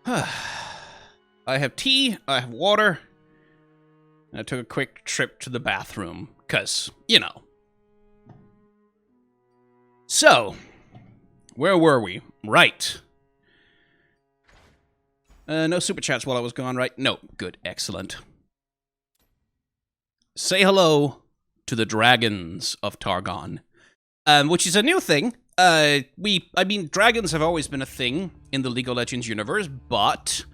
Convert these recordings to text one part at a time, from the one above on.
I have tea, I have water, and I took a quick trip to the bathroom, because, you know. So, where were we? Right. No super chats while I was gone, right? No. Good. Excellent. Say hello to the dragons of Targon, which is a new thing. I mean, dragons have always been a thing in the League of Legends universe, but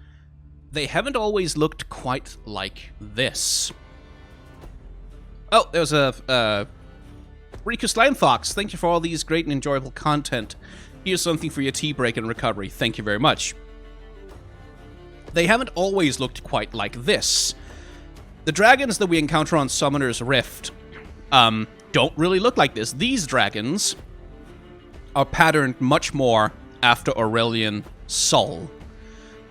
they haven't always looked quite like this. Oh, there's a, Rikus Limefox. Thank you for all these great and enjoyable content. Here's something for your tea break and recovery. Thank you very much. They haven't always looked quite like this. The dragons that we encounter on Summoner's Rift, don't really look like this. These dragons are patterned much more after Aurelian Sol.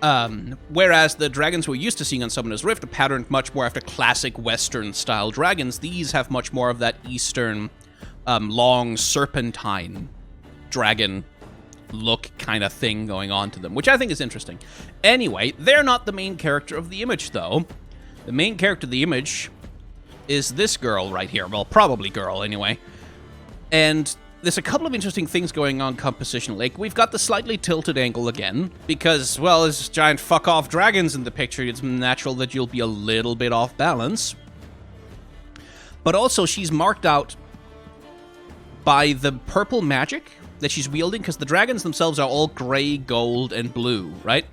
Whereas the dragons we're used to seeing on Summoner's Rift are patterned much more after classic Western-style dragons. These have much more of that Eastern, long serpentine dragon look kind of thing going on to them, which I think is interesting. Anyway, they're not the main character of the image, though. The main character of the image is this girl right here. Well, probably girl, anyway. And there's a couple of interesting things going on compositionally. Like, we've got the slightly tilted angle again, because, well, there's giant fuck-off dragons in the picture. It's natural that you'll be a little bit off balance. But also, she's marked out by the purple magic that she's wielding, because the dragons themselves are all gray, gold, and blue, right?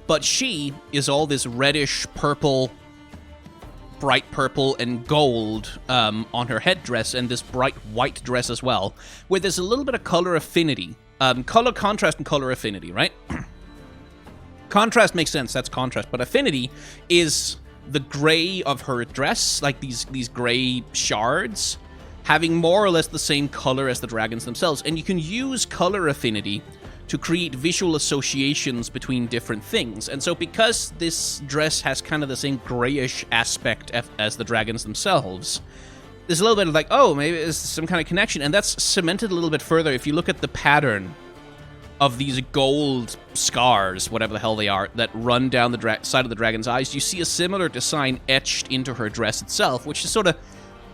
But she is all this reddish purple, bright purple and gold on her headdress, and this bright white dress as well, where there's a little bit of color affinity. Color contrast and color affinity, right? Contrast makes sense, that's contrast, but affinity is the gray of her dress, like these gray shards, having more or less the same color as the dragons themselves. And you can use color affinity to create visual associations between different things. And so because this dress has kind of the same grayish aspect as the dragons themselves, there's a little bit of like, oh, maybe there's some kind of connection. And that's cemented a little bit further if you look at the pattern of these gold scars, whatever the hell they are, that run down the side of the dragon's eyes. You see a similar design etched into her dress itself, which is sort of,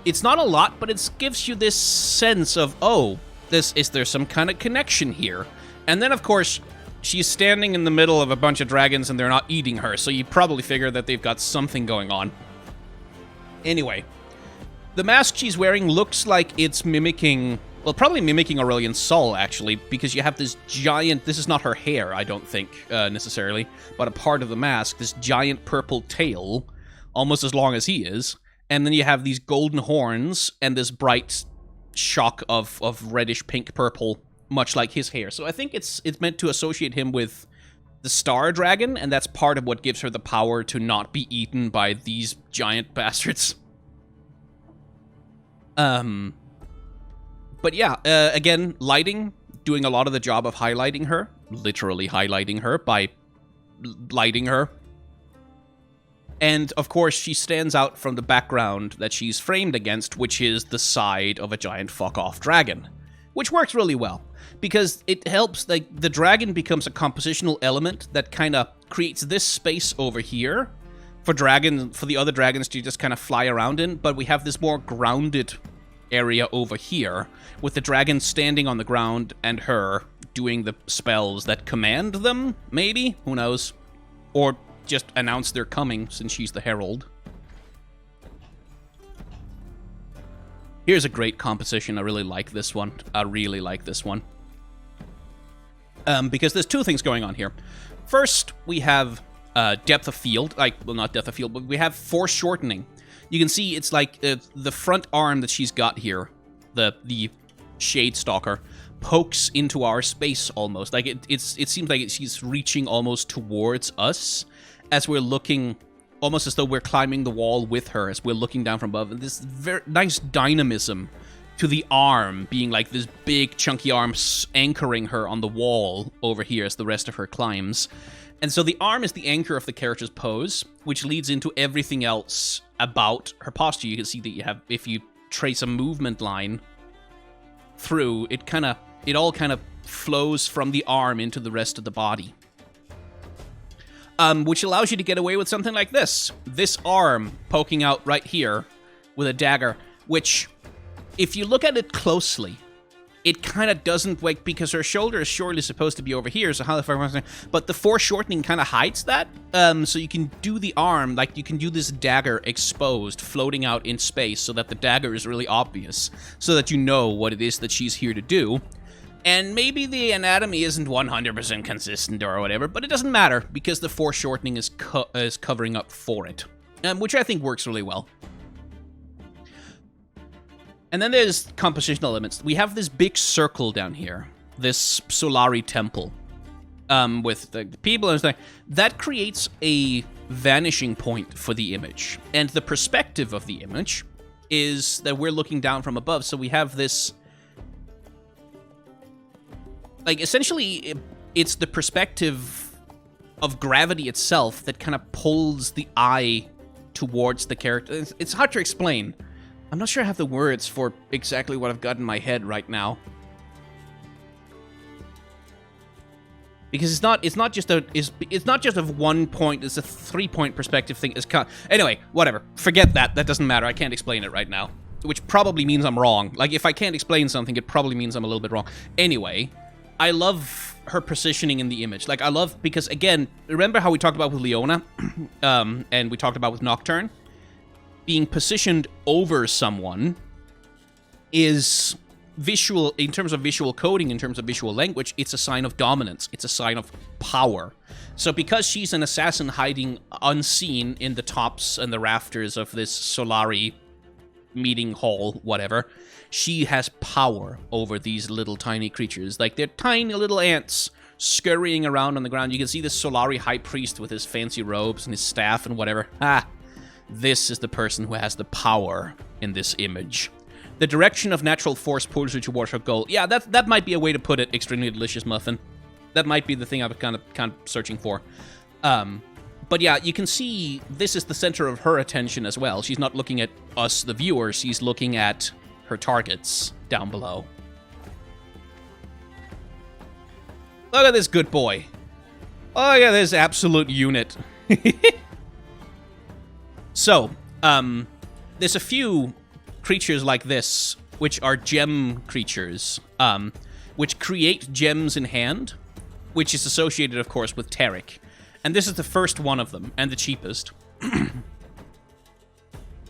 it's not a lot, but it gives you this sense of, oh, is there some kind of connection here? And then, of course, she's standing in the middle of a bunch of dragons and they're not eating her, so you probably figure that they've got something going on. Anyway, the mask she's wearing looks like it's mimicking, well, probably mimicking Aurelian Sol, actually, because you have this giant, this is not her hair, I don't think, necessarily, but a part of the mask, this giant purple tail, almost as long as he is, and then you have these golden horns and this bright shock of reddish pink purple, much like his hair. So I think it's meant to associate him with the Star Dragon, and that's part of what gives her the power to not be eaten by these giant bastards. But yeah, again, lighting, doing a lot of the job of highlighting her, literally highlighting her by lighting her. And, of course, she stands out from the background that she's framed against, which is the side of a giant fuck-off dragon. Which works really well, because it helps, like, the dragon becomes a compositional element that kind of creates this space over here for the other dragons to just kind of fly around in, but we have this more grounded area over here, with the dragon standing on the ground and her doing the spells that command them, maybe? Who knows? Or just announce they're coming, since she's the herald. Here's a great composition. I really like this one. Because there's two things going on here. First, we have depth of field. Well, not depth of field, but we have force shortening. You can see it's like the front arm that she's got here, the Shade Stalker, pokes into our space almost. Like it seems like she's reaching almost towards us as we're looking, almost as though we're climbing the wall with her as we're looking down from above. And this very nice dynamism to the arm being like this big chunky arm anchoring her on the wall over here as the rest of her climbs. And so the arm is the anchor of the character's pose, which leads into everything else about her posture. You can see that you have, if you trace a movement line through, it all kind of flows from the arm into the rest of the body. which allows you to get away with something like this. This arm poking out right here with a dagger, which, if you look at it closely, it kind of doesn't, like, because her shoulder is surely supposed to be over here, so how the fuck, but the foreshortening kind of hides that, so you can do the arm, like, you can do this dagger exposed, floating out in space, so that the dagger is really obvious, so that you know what it is that she's here to do. And maybe the anatomy isn't 100% consistent or whatever, but it doesn't matter, because the foreshortening is covering up for it, which I think works really well. And then there's compositional elements. We have this big circle down here, this Solari temple, with the people and stuff. That creates a vanishing point for the image. And the perspective of the image is that we're looking down from above, so we have this... Like, essentially, it's the perspective of gravity itself that kind of pulls the eye towards the character. It's hard to explain. I'm not sure I have the words for exactly what I've got in my head right now. Because it's not just of 1 point, it's a 3-point perspective thing. Anyway, whatever. Forget that. That doesn't matter. I can't explain it right now. Which probably means I'm wrong. Like, if I can't explain something, it probably means I'm a little bit wrong. Anyway, I love her positioning in the image. Like, I love, because again, remember how we talked about with Leona? And we talked about with Nocturne? Being positioned over someone is visual, in terms of visual coding, in terms of visual language, it's a sign of dominance. It's a sign of power. So because she's an assassin hiding unseen in the tops and the rafters of this Solari meeting hall, whatever, she has power over these little tiny creatures. Like, they're tiny little ants scurrying around on the ground. You can see this Solari high priest with his fancy robes and his staff and whatever. This is the person who has the power in this image. The direction of natural force pulls you towards her goal. Yeah, that might be a way to put it, Extremely Delicious Muffin. That might be the thing I was kind of searching for. But yeah, you can see this is the center of her attention as well. She's not looking at us, the viewers. She's looking at her targets down below. Look at this good boy. Look at this absolute unit. So, there's a few creatures like this, which are gem creatures, which create gems in hand, which is associated, of course, with Tarek. And this is the first one of them, and the cheapest. And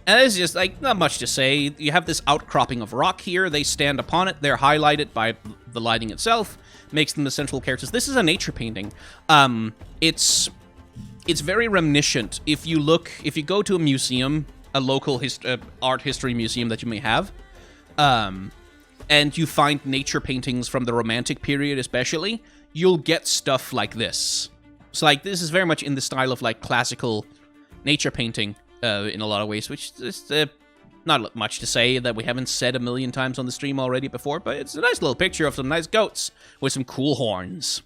it's just, like, not much to say. You have this outcropping of rock here. They stand upon it. They're highlighted by the lighting itself. Makes them the central characters. This is a nature painting. It's very reminiscent. If you go to a museum, a local art history museum that you may have, and you find nature paintings from the Romantic period especially, you'll get stuff like this. So, like, this is very much in the style of, like, classical nature painting in a lot of ways, which is not much to say that we haven't said a million times on the stream already before, but it's a nice little picture of some nice goats with some cool horns.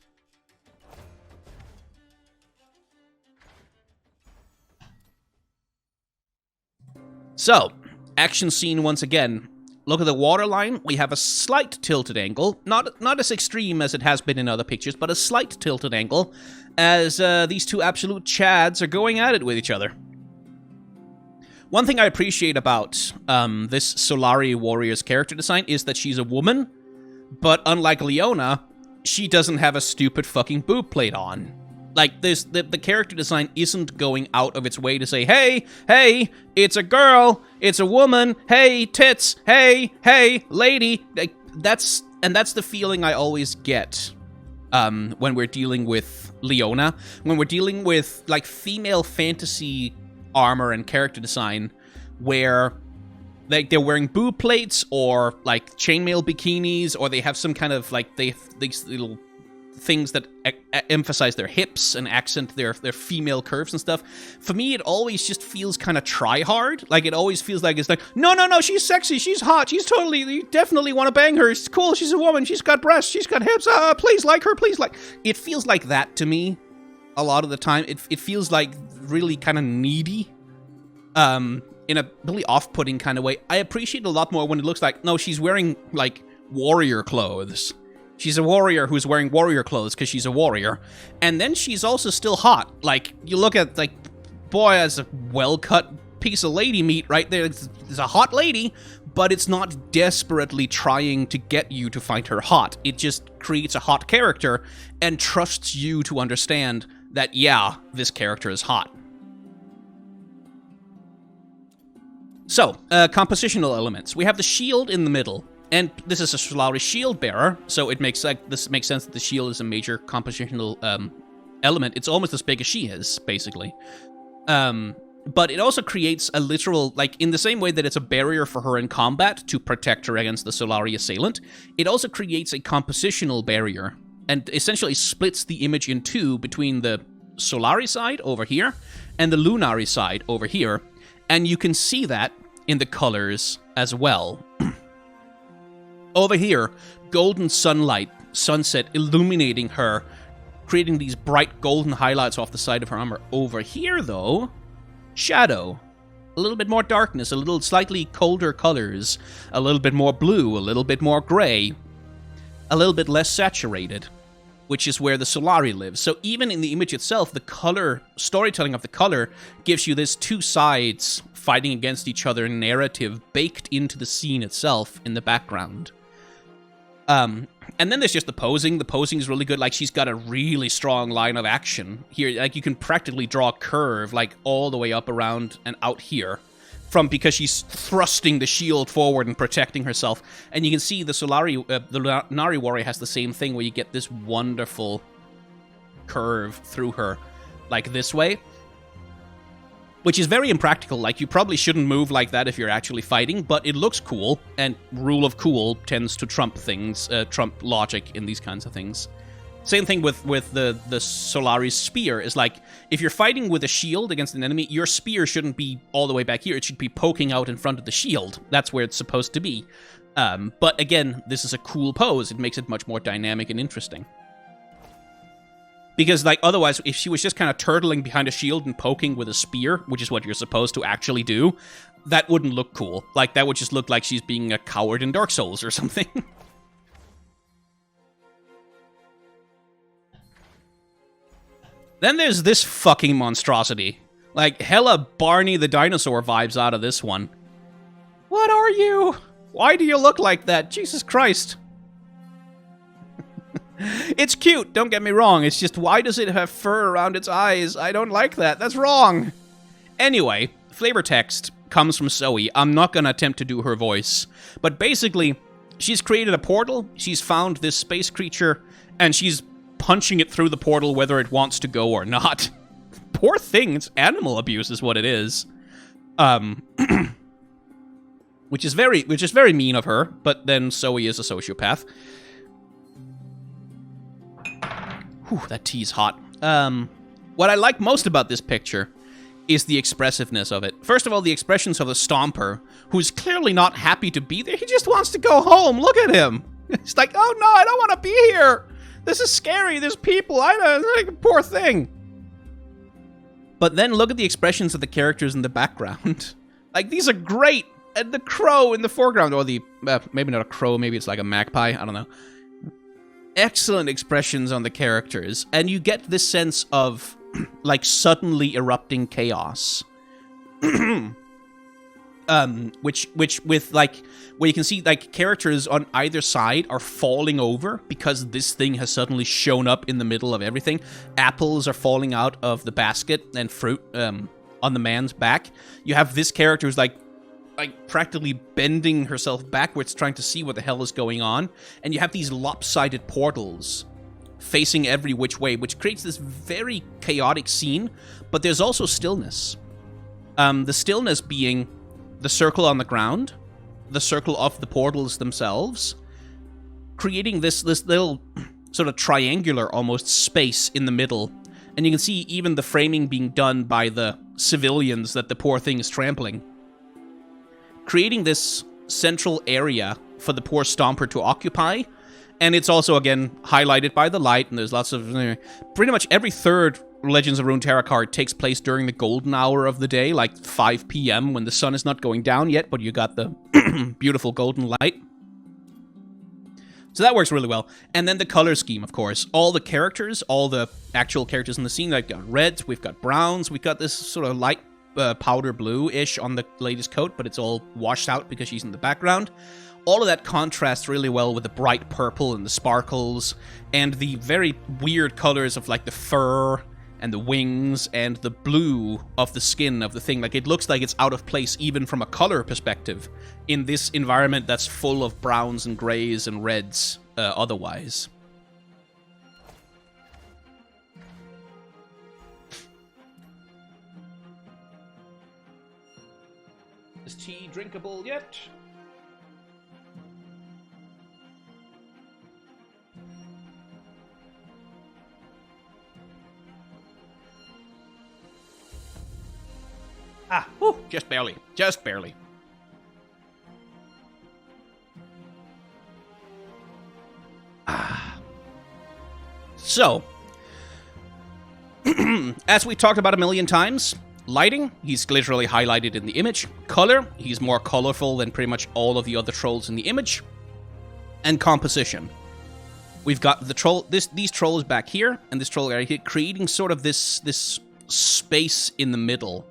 So, action scene once again. Look at the waterline. We have a slight tilted angle. Not as extreme as it has been in other pictures, but a slight tilted angle as these two absolute chads are going at it with each other. One thing I appreciate about this Solari warrior's character design is that she's a woman, but unlike Leona, she doesn't have a stupid fucking boob plate on. Like, the character design isn't going out of its way to say, hey, it's a girl, it's a woman, hey, tits, hey, lady. Like, that's the feeling I always get when we're dealing with Leona. When we're dealing with, like, female fantasy armor and character design, where, like, they're wearing boob plates, or, like, chainmail bikinis, or they have some kind of, like, they have these little things that emphasize their hips and accent their female curves and stuff. For me, it always just feels kind of try-hard. Like, it always feels like it's like, no, she's sexy, she's hot, she's totally, you definitely want to bang her, it's cool, she's a woman, she's got breasts, she's got hips, please like her, please like... It feels like that to me a lot of the time. It feels like really kind of needy, in a really off-putting kind of way. I appreciate it a lot more when it looks like, no, she's wearing, like, warrior clothes. She's a warrior who's wearing warrior clothes because she's a warrior. And then she's also still hot. Like, you look at, like, boy, that's a well-cut piece of lady meat right there. It's a hot lady, but it's not desperately trying to get you to find her hot. It just creates a hot character and trusts you to understand that, yeah, this character is hot. So, compositional elements. We have the shield in the middle. And this is a Solari shield bearer, so it makes this makes sense that the shield is a major compositional element. It's almost as big as she is, basically. But it also creates a literal, like, in the same way that it's a barrier for her in combat to protect her against the Solari assailant, it also creates a compositional barrier, and essentially splits the image in two between the Solari side over here and the Lunari side over here, and you can see that in the colors as well. Over here, golden sunlight, sunset illuminating her, creating these bright golden highlights off the side of her armor. Over here, though, shadow. A little bit more darkness, a little slightly colder colors, a little bit more blue, a little bit more gray, a little bit less saturated, which is where the Solari lives. So even in the image itself, the color, storytelling of the color, gives you this two sides fighting against each other narrative baked into the scene itself in the background. And then there's just the posing. The posing is really good. Like, she's got a really strong line of action here. Like, you can practically draw a curve, like, all the way up around and out here, because she's thrusting the shield forward and protecting herself. And you can see the Solari, the LUNARI warrior has the same thing, where you get this wonderful curve through her, like this way. Which is very impractical. Like, you probably shouldn't move like that if you're actually fighting, but it looks cool, and rule of cool tends to trump things, trump logic in these kinds of things. Same thing with the Solari's spear, is like, if you're fighting with a shield against an enemy, your spear shouldn't be all the way back here, it should be poking out in front of the shield. That's where it's supposed to be. But again, this is a cool pose, it makes it much more dynamic and interesting. Because, like, otherwise, if she was just kind of turtling behind a shield and poking with a spear, which is what you're supposed to actually do, that wouldn't look cool. Like, that would just look like she's being a coward in Dark Souls or something. Then there's this fucking monstrosity. Like, hella Barney the dinosaur vibes out of this one. What are you? Why do you look like that? Jesus Christ. It's cute, don't get me wrong. It's just, why does it have fur around its eyes? I don't like that. That's wrong. Anyway, flavor text comes from Zoe. I'm not going to attempt to do her voice. But basically, she's created a portal. She's found this space creature, and she's punching it through the portal whether it wants to go or not. Poor thing. It's animal abuse is what it is. Which is very mean of her, but then Zoe is a sociopath. Whew, that tea's hot. What I like most about this picture is the expressiveness of it. First of all, the expressions of the Stomper, who's clearly not happy to be there. He just wants to go home. Look at him. He's like, oh no, I don't want to be here. This is scary. There's people. Like, poor thing. But then look at the expressions of the characters in the background. Like, these are great. And the crow in the foreground, or the, maybe not a crow, maybe it's like a magpie. I don't know. Excellent expressions on the characters, and you get this sense of, like, suddenly erupting chaos. Which with, like, where you can see, like, characters on either side are falling over because this thing has suddenly shown up in the middle of everything. Apples are falling out of the basket, and fruit on the man's back. You have this character who's, like practically bending herself backwards trying to see what the hell is going on. And you have these lopsided portals facing every which way, which creates this very chaotic scene, but there's also stillness. The stillness being the circle on the ground, the circle of the portals themselves, creating this little sort of triangular almost space in the middle. And you can see even the framing being done by the civilians that the poor thing is trampling, creating this central area for the poor Stomper to occupy. And it's also, again, highlighted by the light, and there's lots of... pretty much every third Legends of Runeterra card takes place during the golden hour of the day, like 5 p.m. when the sun is not going down yet, but you got the beautiful golden light. So that works really well. And then the color scheme, of course. All the characters, all the actual characters in the scene, like got reds, we've got browns, we've got this sort of light powder blue-ish on the lady's coat, but it's all washed out because she's in the background. All of that contrasts really well with the bright purple and the sparkles, and the very weird colors of like the fur and the wings and the blue of the skin of the thing. Like, it looks like it's out of place even from a color perspective in this environment that's full of browns and grays and reds otherwise. Is tea drinkable yet? Ah, whew, just barely. Just barely. Ah. So, as we talked about a million times, lighting, he's literally highlighted in the image. Color, he's more colorful than pretty much all of the other trolls in the image. And composition. We've got the troll, these trolls back here, and this troll right here, creating sort of this space in the middle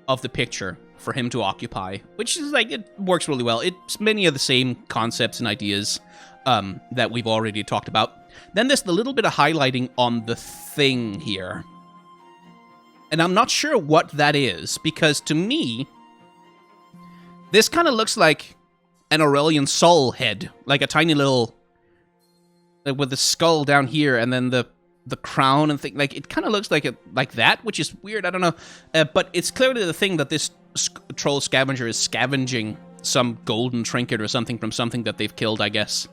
of the picture for him to occupy, which is like, it works really well. It's many of the same concepts and ideas that we've already talked about. Then there's the little bit of highlighting on the thing here. And I'm not sure what that is, because to me, this kind of looks like an Aurelian Sol head, like a tiny little, with the skull down here, and then the crown and thing. Like, it kind of looks like like that, which is weird. I don't know, but it's clearly the thing that this troll scavenger is scavenging some golden trinket or something from something that they've killed, I guess.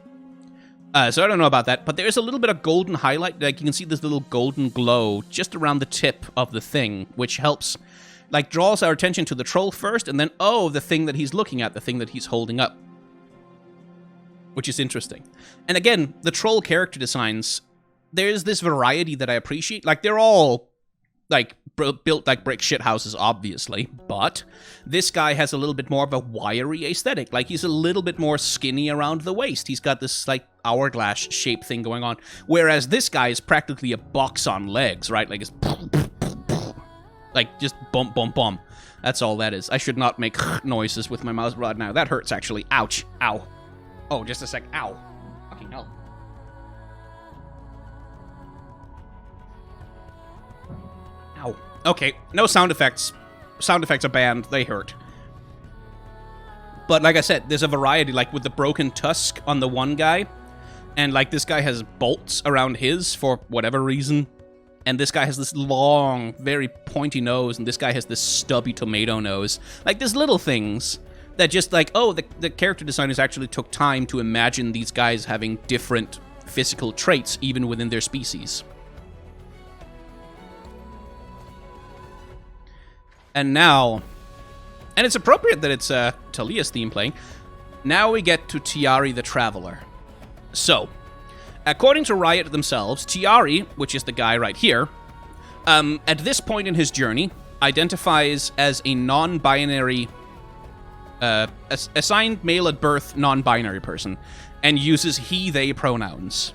So I don't know about that, but there's a little bit of golden highlight. Like, you can see this little golden glow just around the tip of the thing, which helps, like, draws our attention to the troll first, and then, oh, the thing that he's looking at, the thing that he's holding up, which is interesting. And again, the troll character designs, there's this variety that I appreciate. Like, they're all, like, built like brick shit houses, obviously, but this guy has a little bit more of a wiry aesthetic. Like, he's a little bit more skinny around the waist. He's got this, like, hourglass shape thing going on, whereas this guy is practically a box on legs, right? Like, it's like, just bump, bump, bump. That's all that is. I should not make noises with my mouse right now. That hurts, actually. Ouch. Ow. Oh, just a sec. Ow. Fucking hell. Ow. Okay, no sound effects. Sound effects are banned. They hurt. But like I said, there's a variety, like with the broken tusk on the one guy, and like this guy has bolts around his for whatever reason, and this guy has this long, very pointy nose, and this guy has this stubby tomato nose. Like, there's little things that just like, oh, the character designers actually took time to imagine these guys having different physical traits even within their species. And now, and it's appropriate that it's Talia's theme playing, now we get to Tiari the Traveler. So, according to Riot themselves, Tiari, which is the guy right here, at this point in his journey, identifies as a non-binary, assigned male at birth non-binary person, and uses he/they pronouns.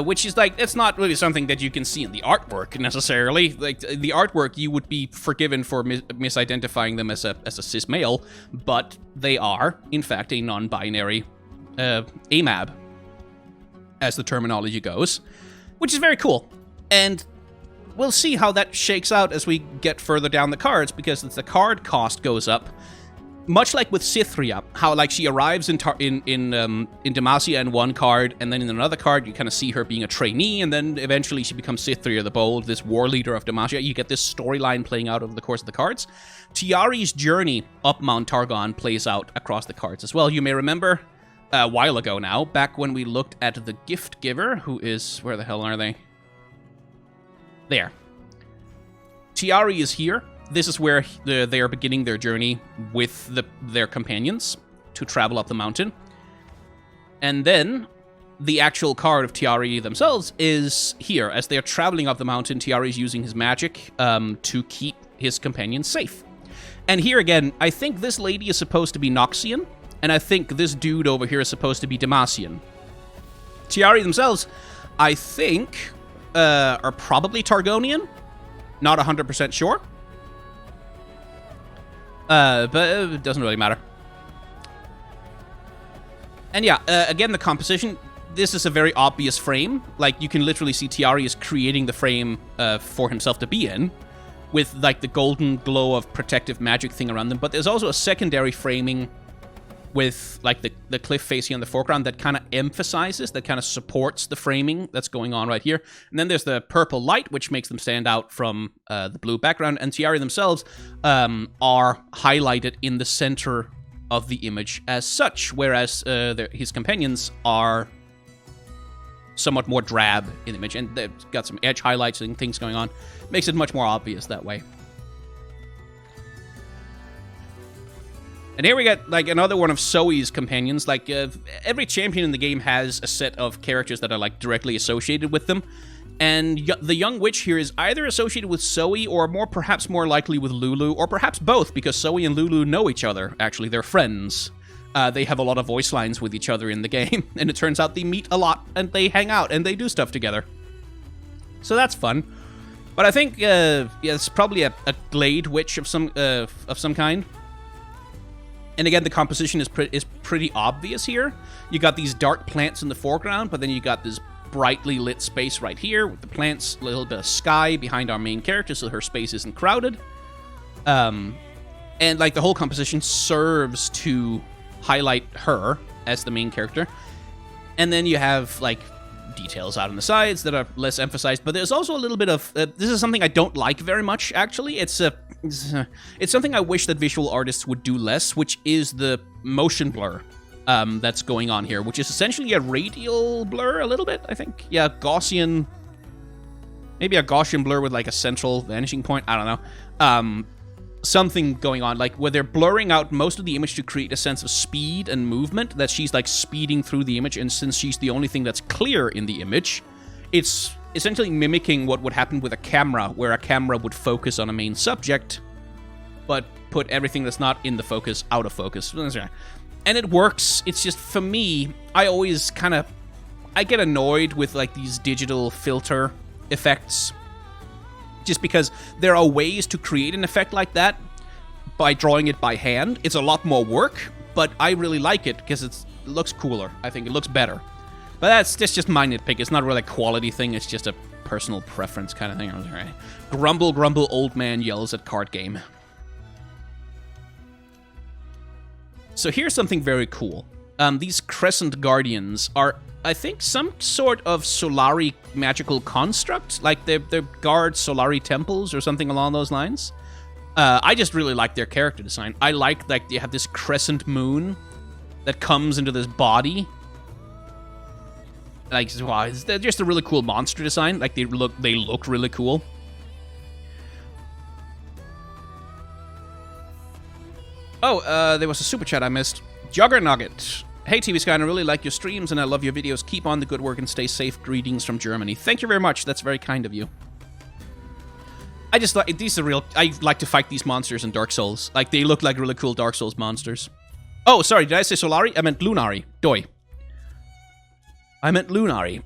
Which is like, it's not really something that you can see in the artwork necessarily. Like, the artwork, you would be forgiven for misidentifying them as a cis male, but they are, in fact, a non-binary AMAB, as the terminology goes, which is very cool. And we'll see how that shakes out as we get further down the cards, because the card cost goes up. Much like with Cythria, how like she arrives in Demacia in one card, and then in another card you kind of see her being a trainee, and then eventually she becomes Cythria the Bold, this war leader of Demacia. You get this storyline playing out over the course of the cards. Tiari's journey up Mount Targon plays out across the cards as well. You may remember a while ago now, back when we looked at the Gift Giver, who is, where the hell are they? There. Tiari is here. This is where they are beginning their journey with their companions to travel up the mountain. And then the actual card of Tiari themselves is here. As they are traveling up the mountain, Tiari is using his magic to keep his companions safe. And here again, I think this lady is supposed to be Noxian, and I think this dude over here is supposed to be Demacian. Tiari themselves, I think, are probably Targonian. Not 100% sure. But it doesn't really matter. And yeah, again, the composition, this is a very obvious frame. Like, you can literally see Tiari is creating the frame for himself to be in, with, like, the golden glow of protective magic thing around them. But there's also a secondary framing with, like, the cliff facing on the foreground that kind of emphasizes, that kind of supports the framing that's going on right here. And then there's the purple light, which makes them stand out from the blue background. And Tiari themselves are highlighted in the center of the image as such, whereas his companions are somewhat more drab in the image, and they've got some edge highlights and things going on. Makes it much more obvious that way. And here we get, like, another one of Zoe's companions. Like, every champion in the game has a set of characters that are, like, directly associated with them. And the young witch here is either associated with Zoe, or perhaps more likely with Lulu, or perhaps both, because Zoe and Lulu know each other. Actually, they're friends. They have a lot of voice lines with each other in the game, and it turns out they meet a lot, and they hang out, and they do stuff together. So that's fun. But I think, yeah, it's probably a glade witch of some kind. And again, the composition is pretty obvious here. You got these dark plants in the foreground, but then you got this brightly lit space right here with the plants, a little bit of sky behind our main character, so her space isn't crowded. And, like, the whole composition serves to highlight her as the main character. And then you have, like, details out on the sides that are less emphasized, but there's also a little bit of this is something I don't like very much, actually. It's something I wish that visual artists would do less, which is the motion blur that's going on here, which is essentially a radial blur a little bit, I think. Yeah, Gaussian, maybe a Gaussian blur with, like, a central vanishing point. I don't know. Something going on, like, where they're blurring out most of the image to create a sense of speed and movement, that she's, like, speeding through the image, and since she's the only thing that's clear in the image, it's essentially mimicking what would happen with a camera, where a camera would focus on a main subject, but put everything that's not in the focus out of focus. And it works. It's just, for me, I get annoyed with, like, these digital filter effects, just because there are ways to create an effect like that by drawing it by hand. It's a lot more work, but I really like it because it looks cooler. I think it looks better. But that's just my nitpick. It's not really a quality thing. It's just a personal preference kind of thing. Grumble, grumble, old man yells at card game. So here's something very cool. These Crescent Guardians are, I think, some sort of Solari magical construct. Like, they're guard Solari temples or something along those lines. I just really like their character design. I like they have this crescent moon that comes into this body. Like, wow, they're just a really cool monster design. Like, they look really cool. Oh, there was a super chat I missed. Juggernaut. Hey, TV Sky, I really like your streams and I love your videos. Keep on the good work and stay safe. Greetings from Germany. Thank you very much. That's very kind of you. I just like, these are real, I like to fight these monsters in Dark Souls. Like, they look like really cool Dark Souls monsters. Oh, sorry, did I say Solari? I meant Lunari. Doi. I meant Lunari.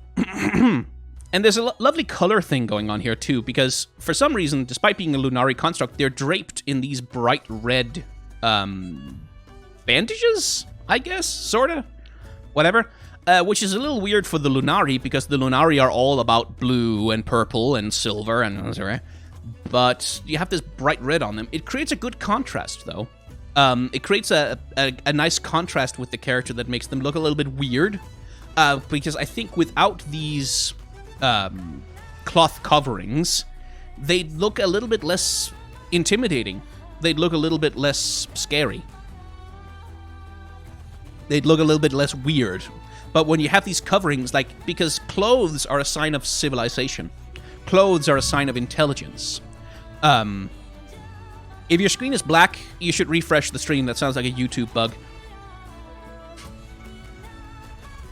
And there's a lovely color thing going on here, too, because for some reason, despite being a Lunari construct, they're draped in these bright red, bandages? I guess, sorta, whatever, which is a little weird for the Lunari, because the Lunari are all about blue and purple and silver and sorry, but you have this bright red on them. It creates a good contrast, though. It creates a nice contrast with the character that makes them look a little bit weird, because I think without these cloth coverings, they'd look a little bit less intimidating. They'd look a little bit less scary. They'd look a little bit less weird. But when you have these coverings, like, because clothes are a sign of civilization. Clothes are a sign of intelligence. If your screen is black, you should refresh the stream. That sounds like a YouTube bug.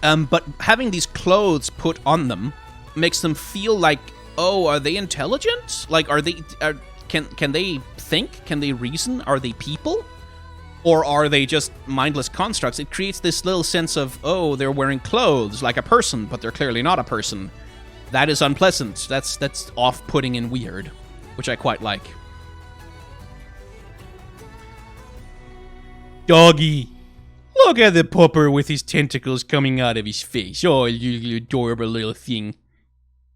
But having these clothes put on them makes them feel like, oh, are they intelligent? Like, can they think? Can they reason? Are they people? Or are they just mindless constructs? It creates this little sense of, oh, they're wearing clothes like a person, but they're clearly not a person. That is unpleasant. That's off-putting and weird, which I quite like. Doggy. Look at the pupper with his tentacles coming out of his face. Oh, you adorable little thing.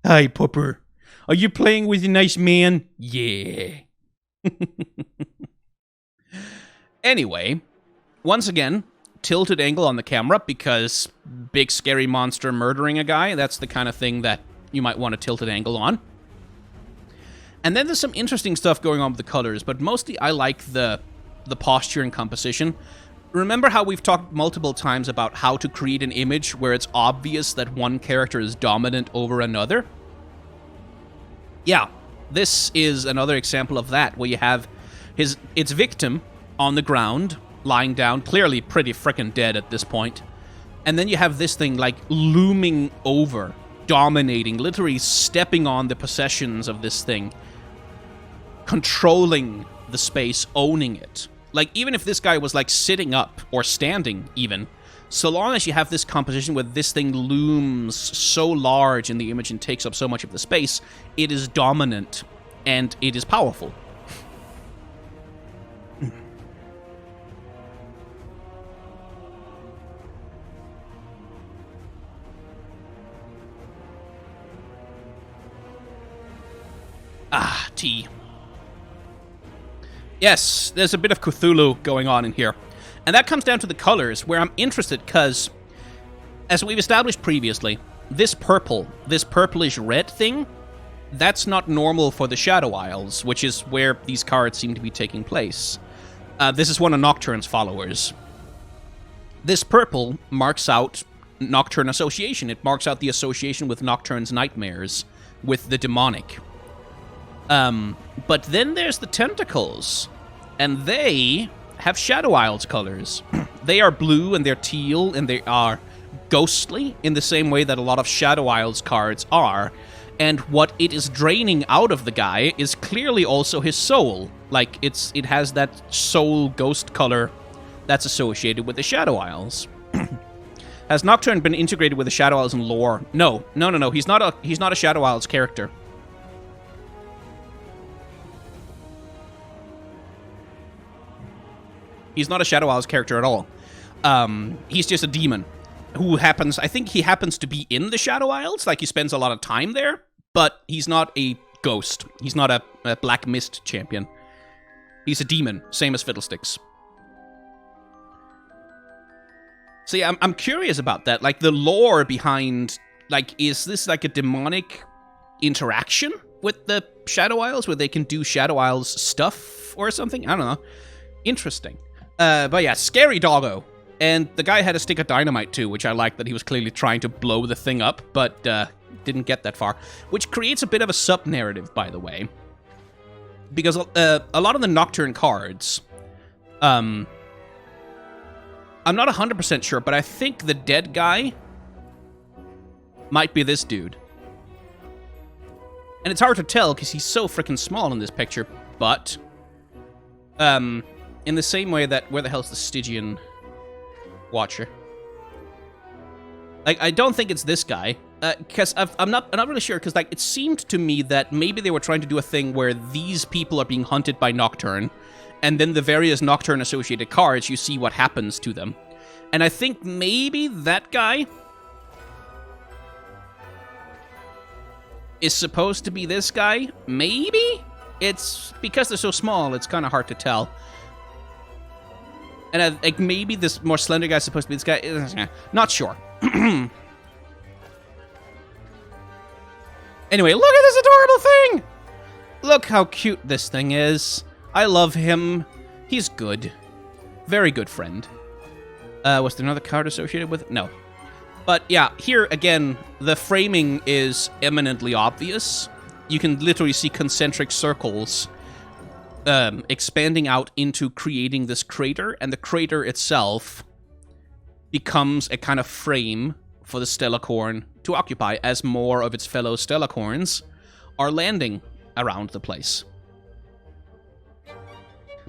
Hi, pupper. Are you playing with a nice man? Yeah. Anyway, once again, tilted angle on the camera because big scary monster murdering a guy, that's the kind of thing that you might want a tilted angle on. And then there's some interesting stuff going on with the colors, but mostly I like the posture and composition. Remember how we've talked multiple times about how to create an image where it's obvious that one character is dominant over another? Yeah, this is another example of that, where you have its victim on the ground, lying down, clearly pretty frickin' dead at this point. And then you have this thing, like, looming over, dominating, literally stepping on the possessions of this thing, controlling the space, owning it. Like, even if this guy was, like, sitting up, or standing, even, so long as you have this composition where this thing looms so large in the image and takes up so much of the space, it is dominant, and it is powerful. Ah, tea. Yes, there's a bit of Cthulhu going on in here. And that comes down to the colors, where I'm interested, because, as we've established previously, this purplish red thing, that's not normal for the Shadow Isles, which is where these cards seem to be taking place. This is one of Nocturne's followers. This purple marks out Nocturne association. It marks out the association with Nocturne's nightmares, with the demonic. But then there's the tentacles, and they have Shadow Isles colors. They are blue, and they're teal, and they are ghostly, in the same way that a lot of Shadow Isles cards are, and what it is draining out of the guy is clearly also his soul. Like, it has that soul ghost color that's associated with the Shadow Isles. Has Nocturne been integrated with the Shadow Isles in lore? No. He's not a Shadow Isles character. He's not a Shadow Isles character at all. He's just a demon who happens... I think he happens to be in the Shadow Isles. Like, he spends a lot of time there. But he's not a ghost. He's not a Black Mist champion. He's a demon. Same as Fiddlesticks. So yeah, I'm curious about that. Like, the lore behind... Like, is this like a demonic interaction with the Shadow Isles? Where they can do Shadow Isles stuff or something? I don't know. Interesting. But yeah, scary doggo. And the guy had a stick of dynamite too, which I like that he was clearly trying to blow the thing up, but didn't get that far. Which creates a bit of a sub-narrative, by the way. Because a lot of the Nocturne cards, I'm not 100% sure, but I think the dead guy might be this dude. And it's hard to tell because he's so freaking small in this picture, but... in the same way that... Where the hell's the Stygian Watcher? Like, I don't think it's this guy. Because I'm not really sure, because, like, it seemed to me that maybe they were trying to do a thing where these people are being hunted by Nocturne, and then the various Nocturne-associated cards, you see what happens to them. And I think maybe that guy is supposed to be this guy? Maybe? It's... Because they're so small, it's kind of hard to tell. And like maybe this more slender guy is supposed to be this guy. Not sure. Anyway, look at this adorable thing! Look how cute this thing is. I love him. He's good. Very good friend. Was there another card associated with it? No. But yeah, here again, the framing is eminently obvious. You can literally see concentric circles expanding out into creating this crater, and the crater itself becomes a kind of frame for the Stellacorn to occupy as more of its fellow Stellacorns are landing around the place.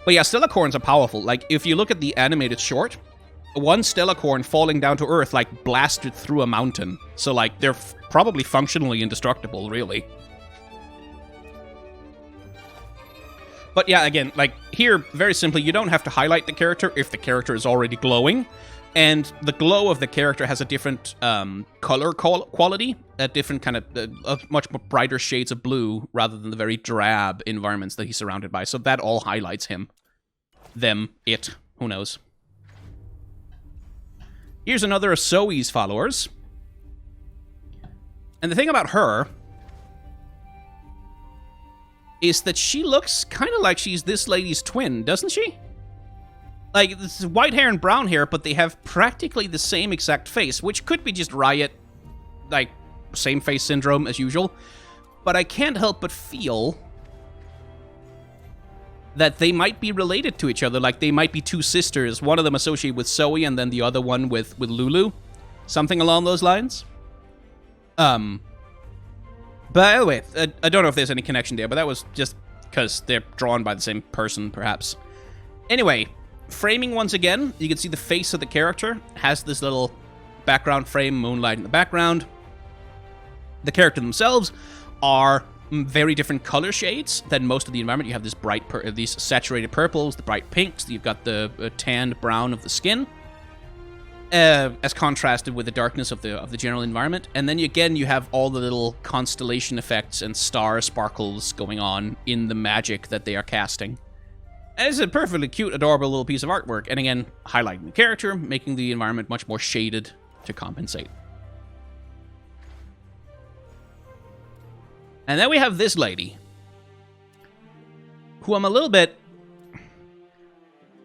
But yeah, Stellacorns are powerful. Like, if you look at the animated short, one Stellacorn falling down to Earth, like, blasted through a mountain. So, like, they're probably functionally indestructible, really. But yeah, again, like, here, very simply, you don't have to highlight the character if the character is already glowing. And the glow of the character has a different color quality, a different kind of much more brighter shades of blue rather than the very drab environments that he's surrounded by. So that all highlights him. Them. It. Who knows? Here's another of Zoe's followers. And the thing about her is that she looks kind of like she's this lady's twin, doesn't she? Like, this is white hair and brown hair, but they have practically the same exact face, which could be just Riot, like, same face syndrome as usual. But I can't help but feel that they might be related to each other, like they might be two sisters, one of them associated with Zoe and then the other one with Lulu. Something along those lines. But anyway, I don't know if there's any connection there, but that was just because they're drawn by the same person, perhaps. Anyway, framing once again, you can see the face of the character has this little background frame, moonlight in the background. The character themselves are very different color shades than most of the environment. You have this bright, these saturated purples, the bright pinks. You've got the tanned brown of the skin, as contrasted with the darkness of the general environment. And then again, you have all the little constellation effects and star sparkles going on in the magic that they are casting. And it's a perfectly cute, adorable little piece of artwork. And again, highlighting the character, making the environment much more shaded to compensate. And then we have this lady, who I'm a little bit...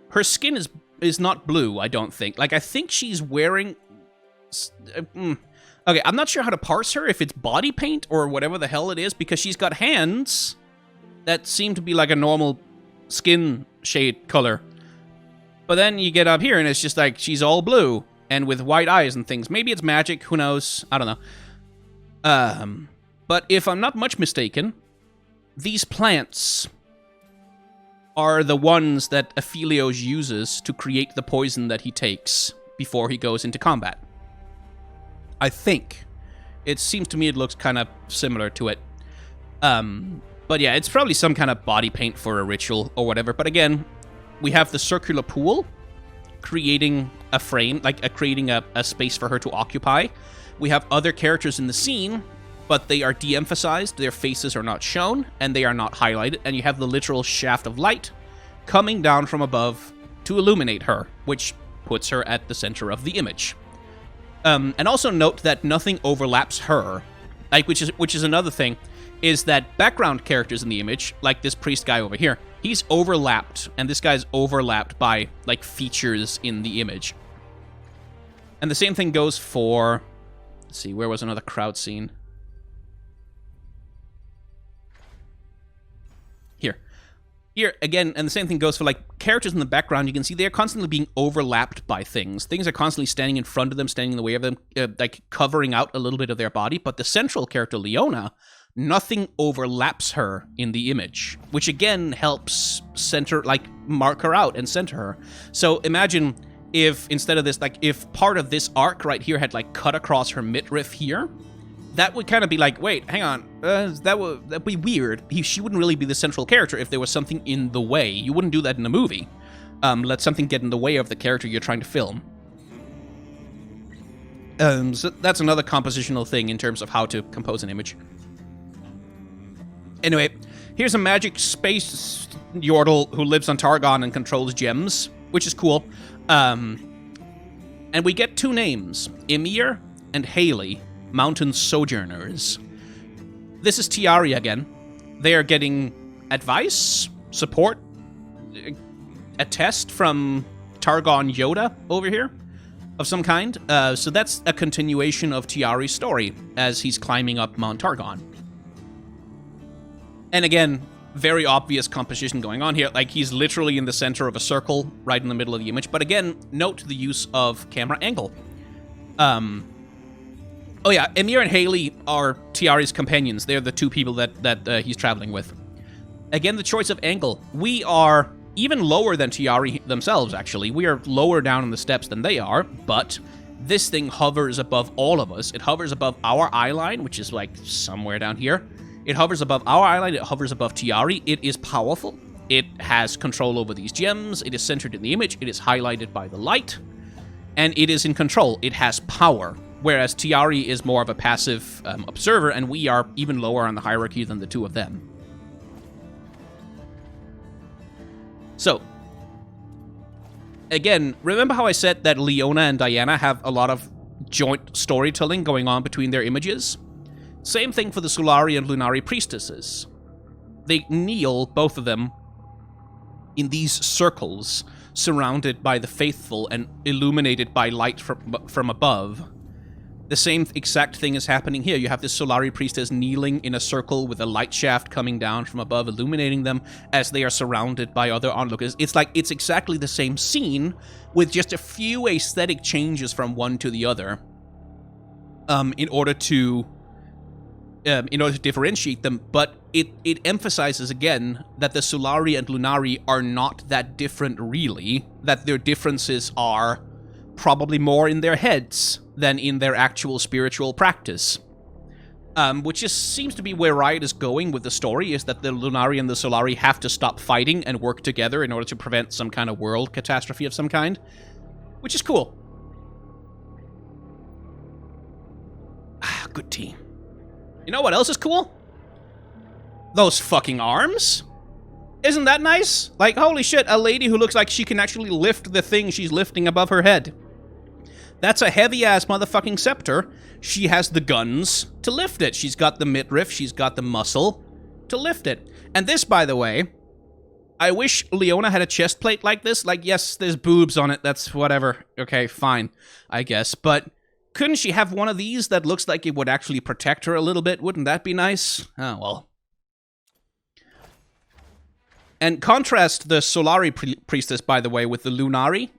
Her skin is not blue, I don't think. Like, I think she's wearing... Okay, I'm not sure how to parse her, if it's body paint or whatever the hell it is, because she's got hands that seem to be like a normal skin shade color. But then you get up here and it's just like she's all blue and with white eyes and things. Maybe it's magic, who knows? I don't know. But if I'm not much mistaken, these plants are the ones that Aphelios uses to create the poison that he takes before he goes into combat. I think. It seems to me it looks kind of similar to it. But yeah, it's probably some kind of body paint for a ritual or whatever. But again, we have the circular pool creating a frame, like creating a space for her to occupy. We have other characters in the scene, but they are de-emphasized, their faces are not shown, and they are not highlighted, and you have the literal shaft of light coming down from above to illuminate her, which puts her at the center of the image. And also note that nothing overlaps her, like which is another thing, is that background characters in the image, like this priest guy over here, he's overlapped, and this guy's overlapped by, like, features in the image. And the same thing goes for... Let's see, where was another crowd scene? Here, again, and the same thing goes for, like, characters in the background. You can see they're constantly being overlapped by things. Things are constantly standing in front of them, standing in the way of them, like, covering out a little bit of their body. But the central character, Leona, nothing overlaps her in the image, which, again, helps center, like, mark her out and center her. So imagine if, instead of this, like, if part of this arc right here had, like, cut across her midriff here, that would kind of be like, wait, hang on, that'd be weird. She wouldn't really be the central character if there was something in the way. You wouldn't do that in a movie. Let something get in the way of the character you're trying to film. So that's another compositional thing in terms of how to compose an image. Anyway, here's a magic space yordle who lives on Targon and controls gems, which is cool. And we get two names, Ymir and Haley, mountain sojourners. This is Tiari again. They are getting advice, support, a test from Targon Yoda over here of some kind. So that's a continuation of Tiari's story as he's climbing up Mount Targon. And again, very obvious composition going on here. Like, he's literally in the center of a circle right in the middle of the image. But again, note the use of camera angle. Oh yeah, Ymir and Haley are Tiari's companions. They're the two people that he's traveling with. Again, the choice of angle. We are even lower than Tiari themselves, actually. We are lower down in the steps than they are, but this thing hovers above all of us. It hovers above our eye line, which is like somewhere down here. It hovers above our eye line, it hovers above Tiari. It is powerful. It has control over these gems. It is centered in the image. It is highlighted by the light. And it is in control. It has power. Whereas Tiari is more of a passive observer, and we are even lower on the hierarchy than the two of them. So, again, remember how I said that Leona and Diana have a lot of joint storytelling going on between their images? Same thing for the Solari and Lunari priestesses. They kneel, both of them, in these circles, surrounded by the faithful and illuminated by light from above. The same exact thing is happening here. You have this Solari priestess kneeling in a circle with a light shaft coming down from above, illuminating them as they are surrounded by other onlookers. It's like, it's exactly the same scene, with just a few aesthetic changes from one to the other, in order to differentiate them. But it emphasizes again that the Solari and Lunari are not that different, really. That their differences are probably more in their heads than in their actual spiritual practice. Which just seems to be where Riot is going with the story, is that the Lunari and the Solari have to stop fighting and work together in order to prevent some kind of world catastrophe of some kind. Which is cool. Good team. You know what else is cool? Those fucking arms. Isn't that nice? Like, holy shit, a lady who looks like she can actually lift the thing she's lifting above her head. That's a heavy-ass motherfucking scepter. She has the guns to lift it. She's got the midriff, she's got the muscle to lift it. And this, by the way, I wish Leona had a chest plate like this. Like, yes, there's boobs on it, that's whatever. Okay, fine, I guess. But couldn't she have one of these that looks like it would actually protect her a little bit? Wouldn't that be nice? Oh, well. And contrast the Solari priestess, by the way, with the Lunari.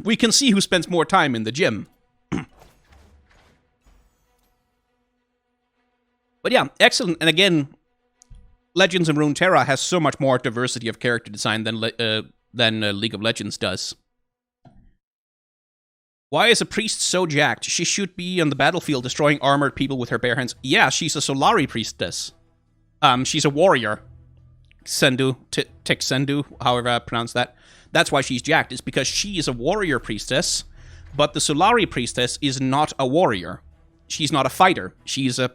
We can see who spends more time in the gym. But yeah, excellent. And again, Legends of Runeterra has so much more diversity of character design than League of Legends does. Why is a priest so jacked? She should be on the battlefield destroying armored people with her bare hands. Yeah, she's a Solari priestess. She's a warrior. Sendu, however I pronounce that. That's why she's jacked, is because she is a warrior priestess, but the Solari priestess is not a warrior. She's not a fighter. She's a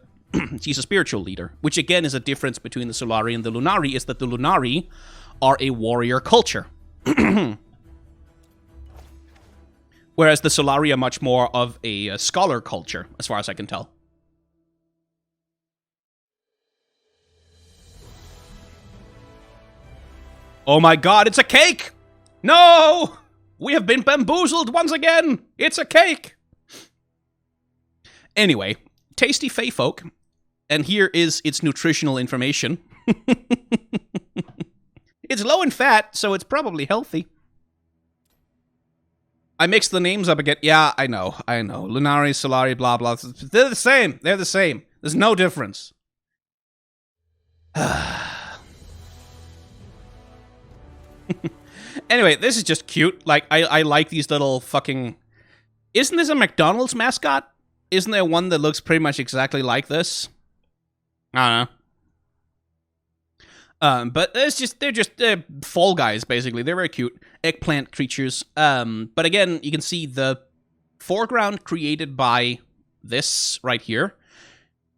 spiritual leader, which again is a difference between the Solari and the Lunari, is that the Lunari are a warrior culture. Whereas the Solari are much more of a scholar culture, as far as I can tell. Oh my god, it's a cake! No! We have been bamboozled once again! It's a cake! Anyway, tasty FAEFOK, and here is its nutritional information. It's low in fat, so it's probably healthy. I mixed the names up again. Yeah, I know. Lunari, Solari, blah, blah. They're the same. They're the same. There's no difference. Anyway, this is just cute. Like, I like these little fucking... Isn't this a McDonald's mascot? Isn't there one that looks pretty much exactly like this? I don't know. But it's just, they're just Fall Guys, basically. They're very cute. Eggplant creatures. But again, you can see the foreground created by this right here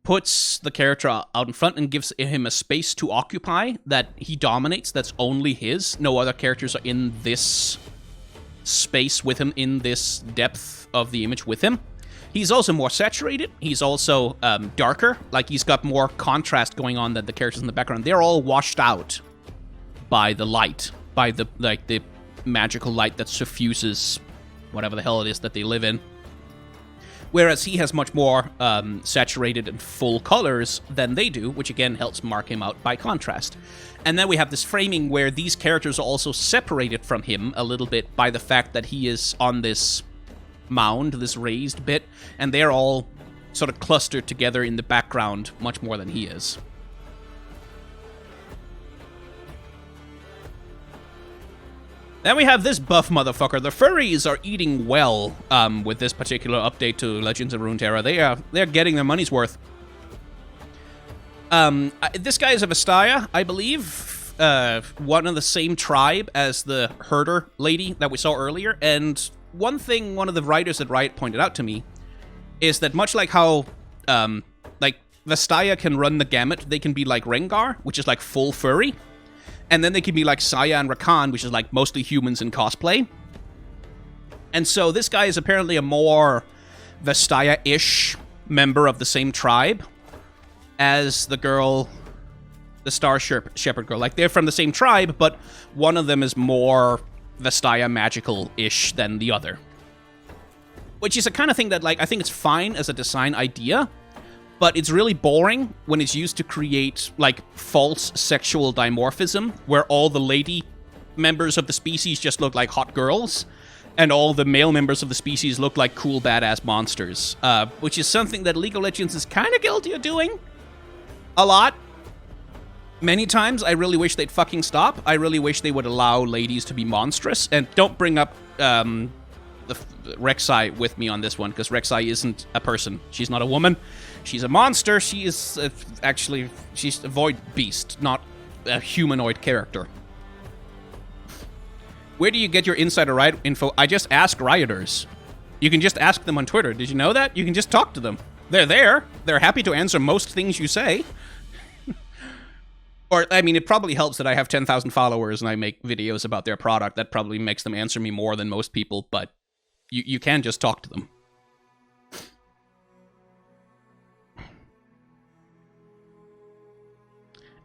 puts the character out in front and gives him a space to occupy that he dominates, that's only his. No other characters are in this space with him, in this depth of the image with him. He's also more saturated. He's also darker. Like, he's got more contrast going on than the characters in the background. They're all washed out by the light, by the magical light that suffuses whatever the hell it is that they live in. Whereas he has much more saturated and full colors than they do, which again helps mark him out by contrast. And then we have this framing where these characters are also separated from him a little bit by the fact that he is on this mound, this raised bit, and they're all sort of clustered together in the background much more than he is. Then we have this buff motherfucker. The furries are eating well with this particular update to Legends of Runeterra. They're getting their money's worth. This guy is a Vestaya, I believe. One of the same tribe as the herder lady that we saw earlier. And one thing one of the writers at Riot pointed out to me is that much like how, like, Vestaya can run the gamut, they can be like Rengar, which is like full furry. And then they can be like Saya and Rakan, which is like mostly humans in cosplay. And so this guy is apparently a more Vestaya-ish member of the same tribe as the girl, the Star Shepherd girl. Like, they're from the same tribe, but one of them is more Vestaya magical-ish than the other. Which is a kind of thing that, like, I think it's fine as a design idea, but it's really boring when it's used to create, like, false sexual dimorphism, where all the lady members of the species just look like hot girls, and all the male members of the species look like cool, badass monsters. Which is something that League of Legends is kind of guilty of doing. A lot. Many times, I really wish they'd fucking stop. I really wish they would allow ladies to be monstrous. And don't bring up the Rek'Sai with me on this one, because Rek'Sai isn't a person. She's not a woman. She's a monster. She is actually, she's a void beast, not a humanoid character. Where do you get your insider Riot info? I just ask Rioters. You can just ask them on Twitter. Did you know that? You can just talk to them. They're there. They're happy to answer most things you say. Or, I mean, it probably helps that I have 10,000 followers and I make videos about their product. That probably makes them answer me more than most people, but you can just talk to them.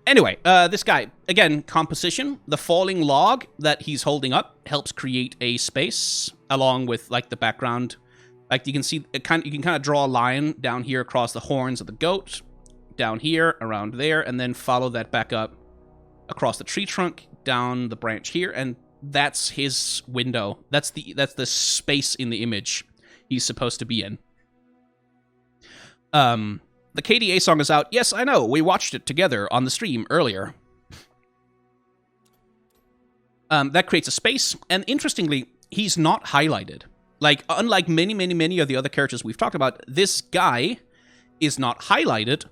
Anyway, this guy, again, composition. The falling log that he's holding up helps create a space along with, like, the background. Like, you can see, you can kind of draw a line down here across the horns of the goat, down here, around there, and then follow that back up across the tree trunk, down the branch here, and that's his window. That's the space in the image he's supposed to be in. The KDA song is out. Yes, I know. We watched it together on the stream earlier. That creates a space, and interestingly, he's not highlighted. Like, unlike many of the other characters we've talked about, this guy is not highlighted,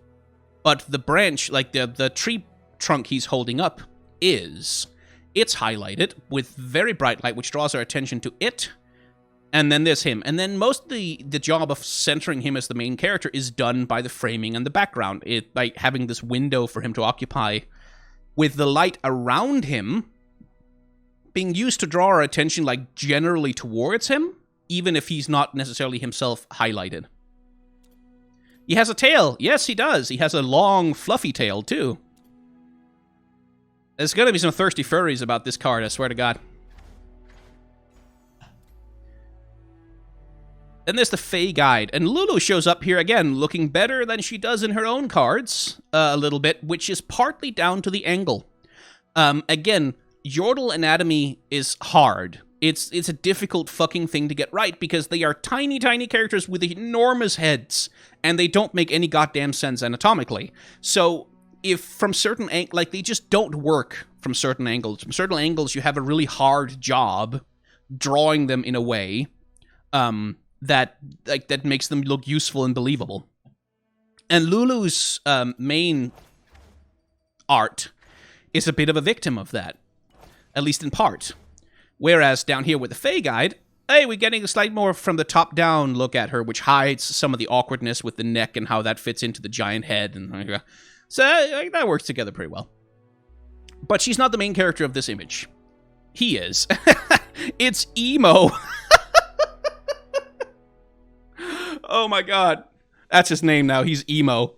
but the branch, like the tree trunk he's holding up, is. It's highlighted with very bright light, which draws our attention to it. And then there's him. And then most of the job of centering him as the main character is done by the framing and the background. By having this window for him to occupy, with the light around him being used to draw our attention, like, generally towards him, even if he's not necessarily himself highlighted. He has a tail. Yes, he does. He has a long, fluffy tail, too. There's gonna be some thirsty furries about this card, I swear to God. Then there's the Fae Guide, and Lulu shows up here again, looking better than she does in her own cards, a little bit, which is partly down to the angle. Again, Yordle anatomy is hard. It's a difficult fucking thing to get right, because they are tiny, tiny characters with enormous heads, and they don't make any goddamn sense anatomically. So, if from certain angles, like, they just don't work from certain angles. From certain angles, you have a really hard job drawing them in a way, that makes them look useful and believable. And Lulu's main art is a bit of a victim of that, at least in part. Whereas down here with the Fae Guide, hey, we're getting a slight more from the top-down look at her, which hides some of the awkwardness with the neck and how that fits into the giant head. And so that works together pretty well. But she's not the main character of this image. He is. It's Emo. Oh my god. That's his name now. He's Emo.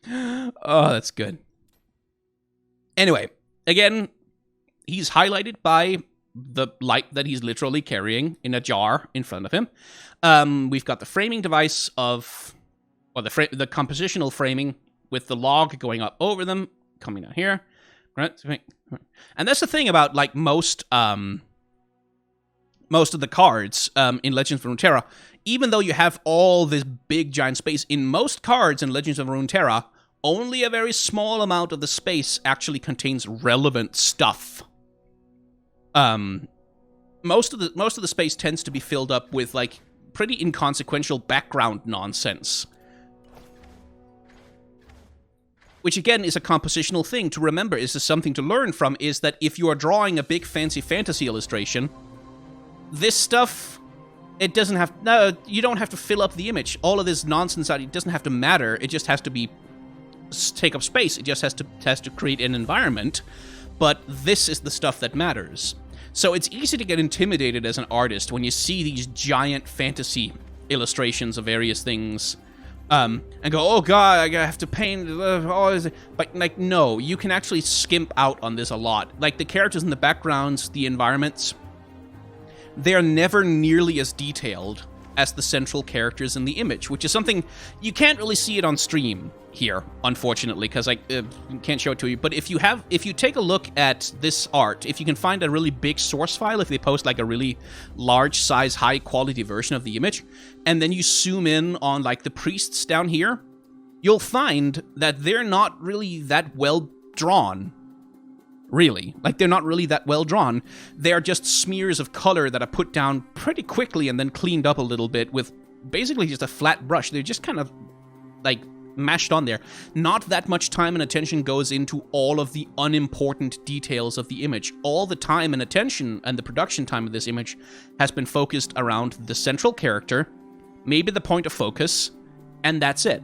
Oh, that's good. Anyway, again, he's highlighted by the light that he's literally carrying in a jar in front of him. We've got the framing device of, or the compositional framing with the log going up over them, coming down here. Right? And that's the thing about, like, most of the cards in Legends of Runeterra. Even though you have all this big giant space, in most cards in Legends of Runeterra, only a very small amount of the space actually contains relevant stuff. Most of the space tends to be filled up with, like, pretty inconsequential background nonsense. Which, again, is a compositional thing to remember. Is something to learn from, is that if you are drawing a big fancy fantasy illustration, this stuff, it doesn't have... No, you don't have to fill up the image. All of this nonsense, it doesn't have to matter. It just has to be... take up space. It just has to create an environment. But this is the stuff that matters. So it's easy to get intimidated as an artist when you see these giant fantasy illustrations of various things... and go, oh god, I have to paint all this. But, like, no, you can actually skimp out on this a lot. Like, the characters in the backgrounds, the environments, they're never nearly as detailed as the central characters in the image, which is something you can't really see it on stream here, unfortunately, because I can't show it to you. But if you take a look at this art, if you can find a really big source file, if they post like a really large size, high quality version of the image, and then you zoom in on like the priests down here, you'll find that they're not really that well drawn. Really. Like, they're not really that well drawn. They're just smears of color that are put down pretty quickly and then cleaned up a little bit with basically just a flat brush. They're just kind of, like, mashed on there. Not that much time and attention goes into all of the unimportant details of the image. All the time and attention and the production time of this image has been focused around the central character, maybe the point of focus, and that's it.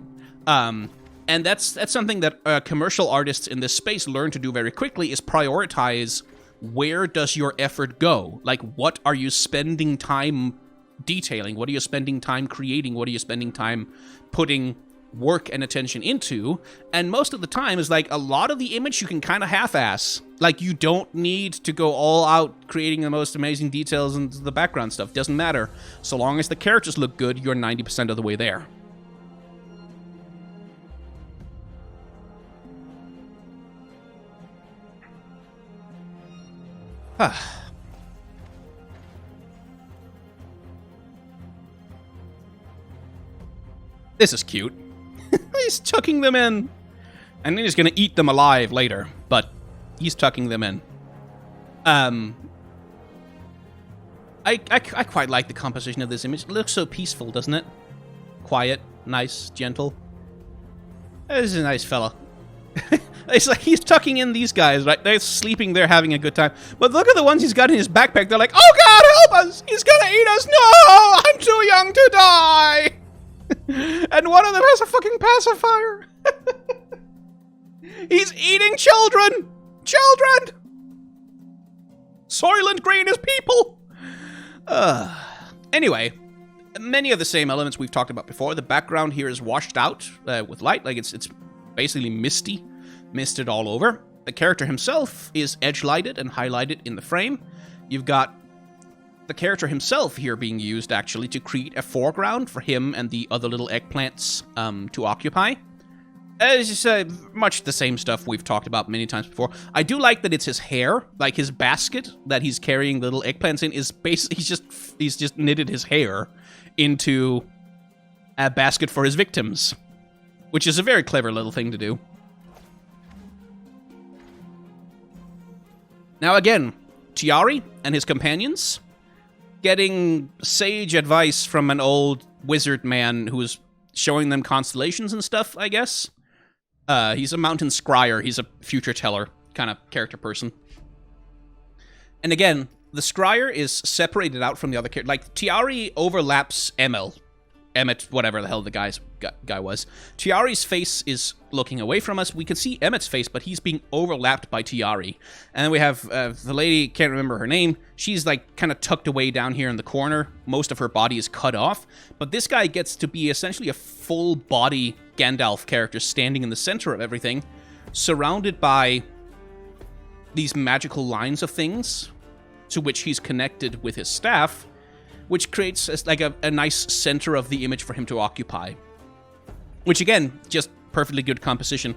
And that's something that commercial artists in this space learn to do very quickly, is prioritize where does your effort go? Like, what are you spending time detailing? What are you spending time creating? What are you spending time putting work and attention into? And most of the time is like, a lot of the image you can kind of half-ass. Like, you don't need to go all out creating the most amazing details and the background stuff. Doesn't matter. So long as the characters look good, you're 90% of the way there. This is cute. He's tucking them in. And then he's gonna eat them alive later, but he's tucking them in. I quite like the composition of this image. It looks so peaceful, doesn't it? Quiet, nice, gentle. This is a nice fella. It's like he's tucking in these guys, right? They're sleeping, they're having a good time. But look at the ones he's got in his backpack. They're like, oh god, help us! He's gonna eat us! No! I'm too young to die! And one of them has a fucking pacifier. He's eating children! Children! Soylent Green is people! Anyway, many of the same elements we've talked about before. The background here is washed out with light. Like, it's basically misted all over. The character himself is edge-lighted and highlighted in the frame. You've got the character himself here being used, actually, to create a foreground for him and the other little eggplants to occupy. It's just much the same stuff we've talked about many times before. I do like that it's his hair, like his basket that he's carrying the little eggplants in is basically, he's just knitted his hair into a basket for his victims, which is a very clever little thing to do. Now again, Tiari and his companions getting sage advice from an old wizard man who's showing them constellations and stuff, I guess. He's a mountain scryer. He's a future teller kind of character person. And again, the scryer is separated out from the other character. Like, Tiari overlaps Emmet, whatever the hell the guy was. Tiari's face is looking away from us. We can see Emmet's face, but he's being overlapped by Tiari. And then we have the lady, can't remember her name. She's like kind of tucked away down here in the corner. Most of her body is cut off. But this guy gets to be essentially a full body Gandalf character standing in the center of everything, surrounded by these magical lines of things to which he's connected with his staff, which creates like a nice center of the image for him to occupy. Which, again, just perfectly good composition.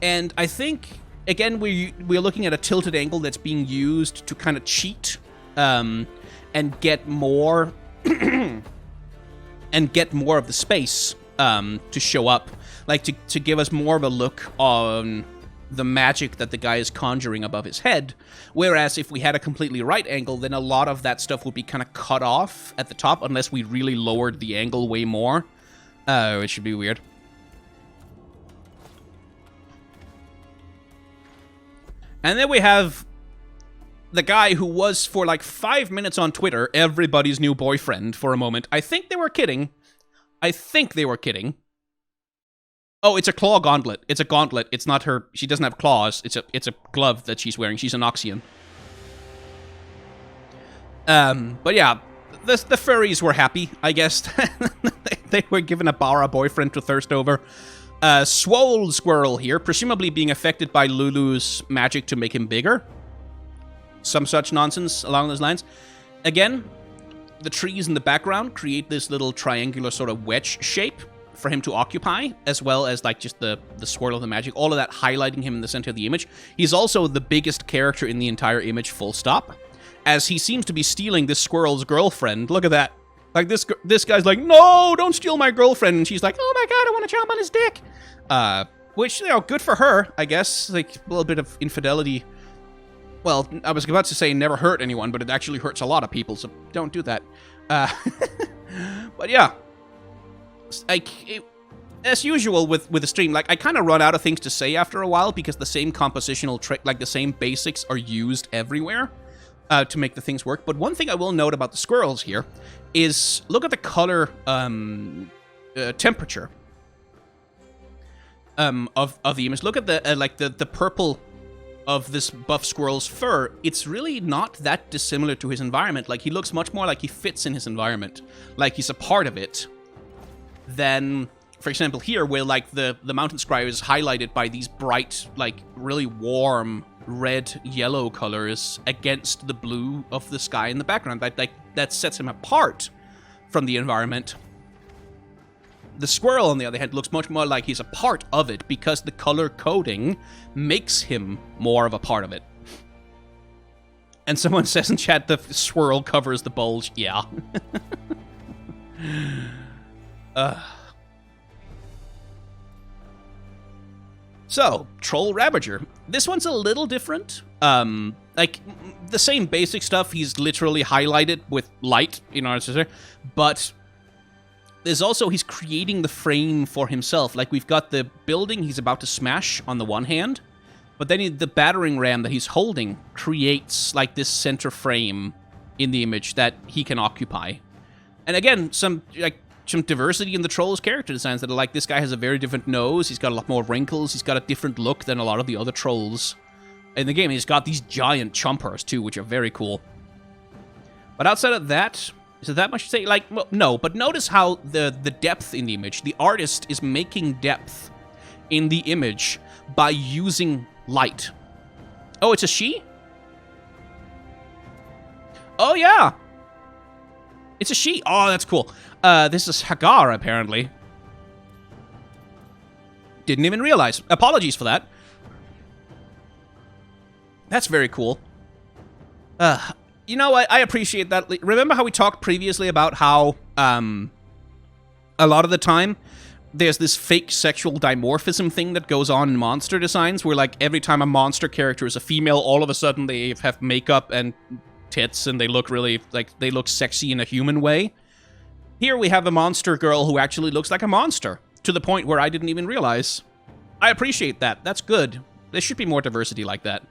And I think, again, we're looking at a tilted angle that's being used to kind of cheat and get more and get more of the space to show up. Like, to give us more of a look on the magic that the guy is conjuring above his head. Whereas if we had a completely right angle, then a lot of that stuff would be kind of cut off at the top unless we really lowered the angle way more. Which should be weird. And then we have the guy who was, for like 5 minutes on Twitter, everybody's new boyfriend for a moment. I think they were kidding. I think they were kidding. Oh, it's a claw gauntlet. It's a gauntlet. It's not her. She doesn't have claws. It's a glove that she's wearing. She's an Oxian. But yeah, the furries were happy, I guess. They were given a Bara boyfriend to thirst over. Swole Squirrel here, presumably being affected by Lulu's magic to make him bigger. Some such nonsense along those lines. Again, the trees in the background create this little triangular sort of wedge shape for him to occupy, as well as like just the swirl of the magic, all of that highlighting him in the center of the image. He's also the biggest character in the entire image, full stop, as he seems to be stealing this squirrel's girlfriend. Look at that. Like, this guy's like, no, don't steal my girlfriend. And she's like, oh my god, I want to chomp on his dick. Which, you know, good for her, I guess. Like, a little bit of infidelity. Well, I was about to say never hurt anyone, but it actually hurts a lot of people, so don't do that. But yeah. As usual with the stream, like, I kind of run out of things to say after a while because the same compositional trick, like the same basics are used everywhere. To make the things work. But one thing I will note about the squirrels here is look at the color temperature of the image. Look at the like the purple of this buff squirrel's fur. It's really not that dissimilar to his environment. Like, he looks much more like he fits in his environment, like he's a part of it, than, for example, here where like the mountain scryer is highlighted by these bright, like really warm red-yellow colors against the blue of the sky in the background. That sets him apart from the environment. The squirrel, on the other hand, looks much more like he's a part of it because the color coding makes him more of a part of it. And someone says in chat the swirl covers the bulge. Yeah. So, Troll Ravager. This one's a little different. Like, the same basic stuff, he's literally highlighted with light, in order to say, but there's also, he's creating the frame for himself. Like, we've got the building he's about to smash on the one hand, but then the battering ram that he's holding creates, like, this center frame in the image that he can occupy. And again, some diversity in the Troll's character designs that are like, this guy has a very different nose, he's got a lot more wrinkles, he's got a different look than a lot of the other Trolls in the game. He's got these giant chompers too, which are very cool. But outside of that, is it that much to say? Like, well, no, but notice how the depth in the image, the artist is making depth in the image by using light. Oh, it's a she? Oh, yeah. It's a she. Oh, that's cool. This is Hagar, apparently. Didn't even realize. Apologies for that. That's very cool. You know what? I appreciate that. Remember how we talked previously about how, a lot of the time, there's this fake sexual dimorphism thing that goes on in monster designs, where, like, every time a monster character is a female, all of a sudden they have makeup and tits, and they look really, like, they look sexy in a human way. Here we have a monster girl who actually looks like a monster, to the point where I didn't even realize. I appreciate that. That's good. There should be more diversity like that.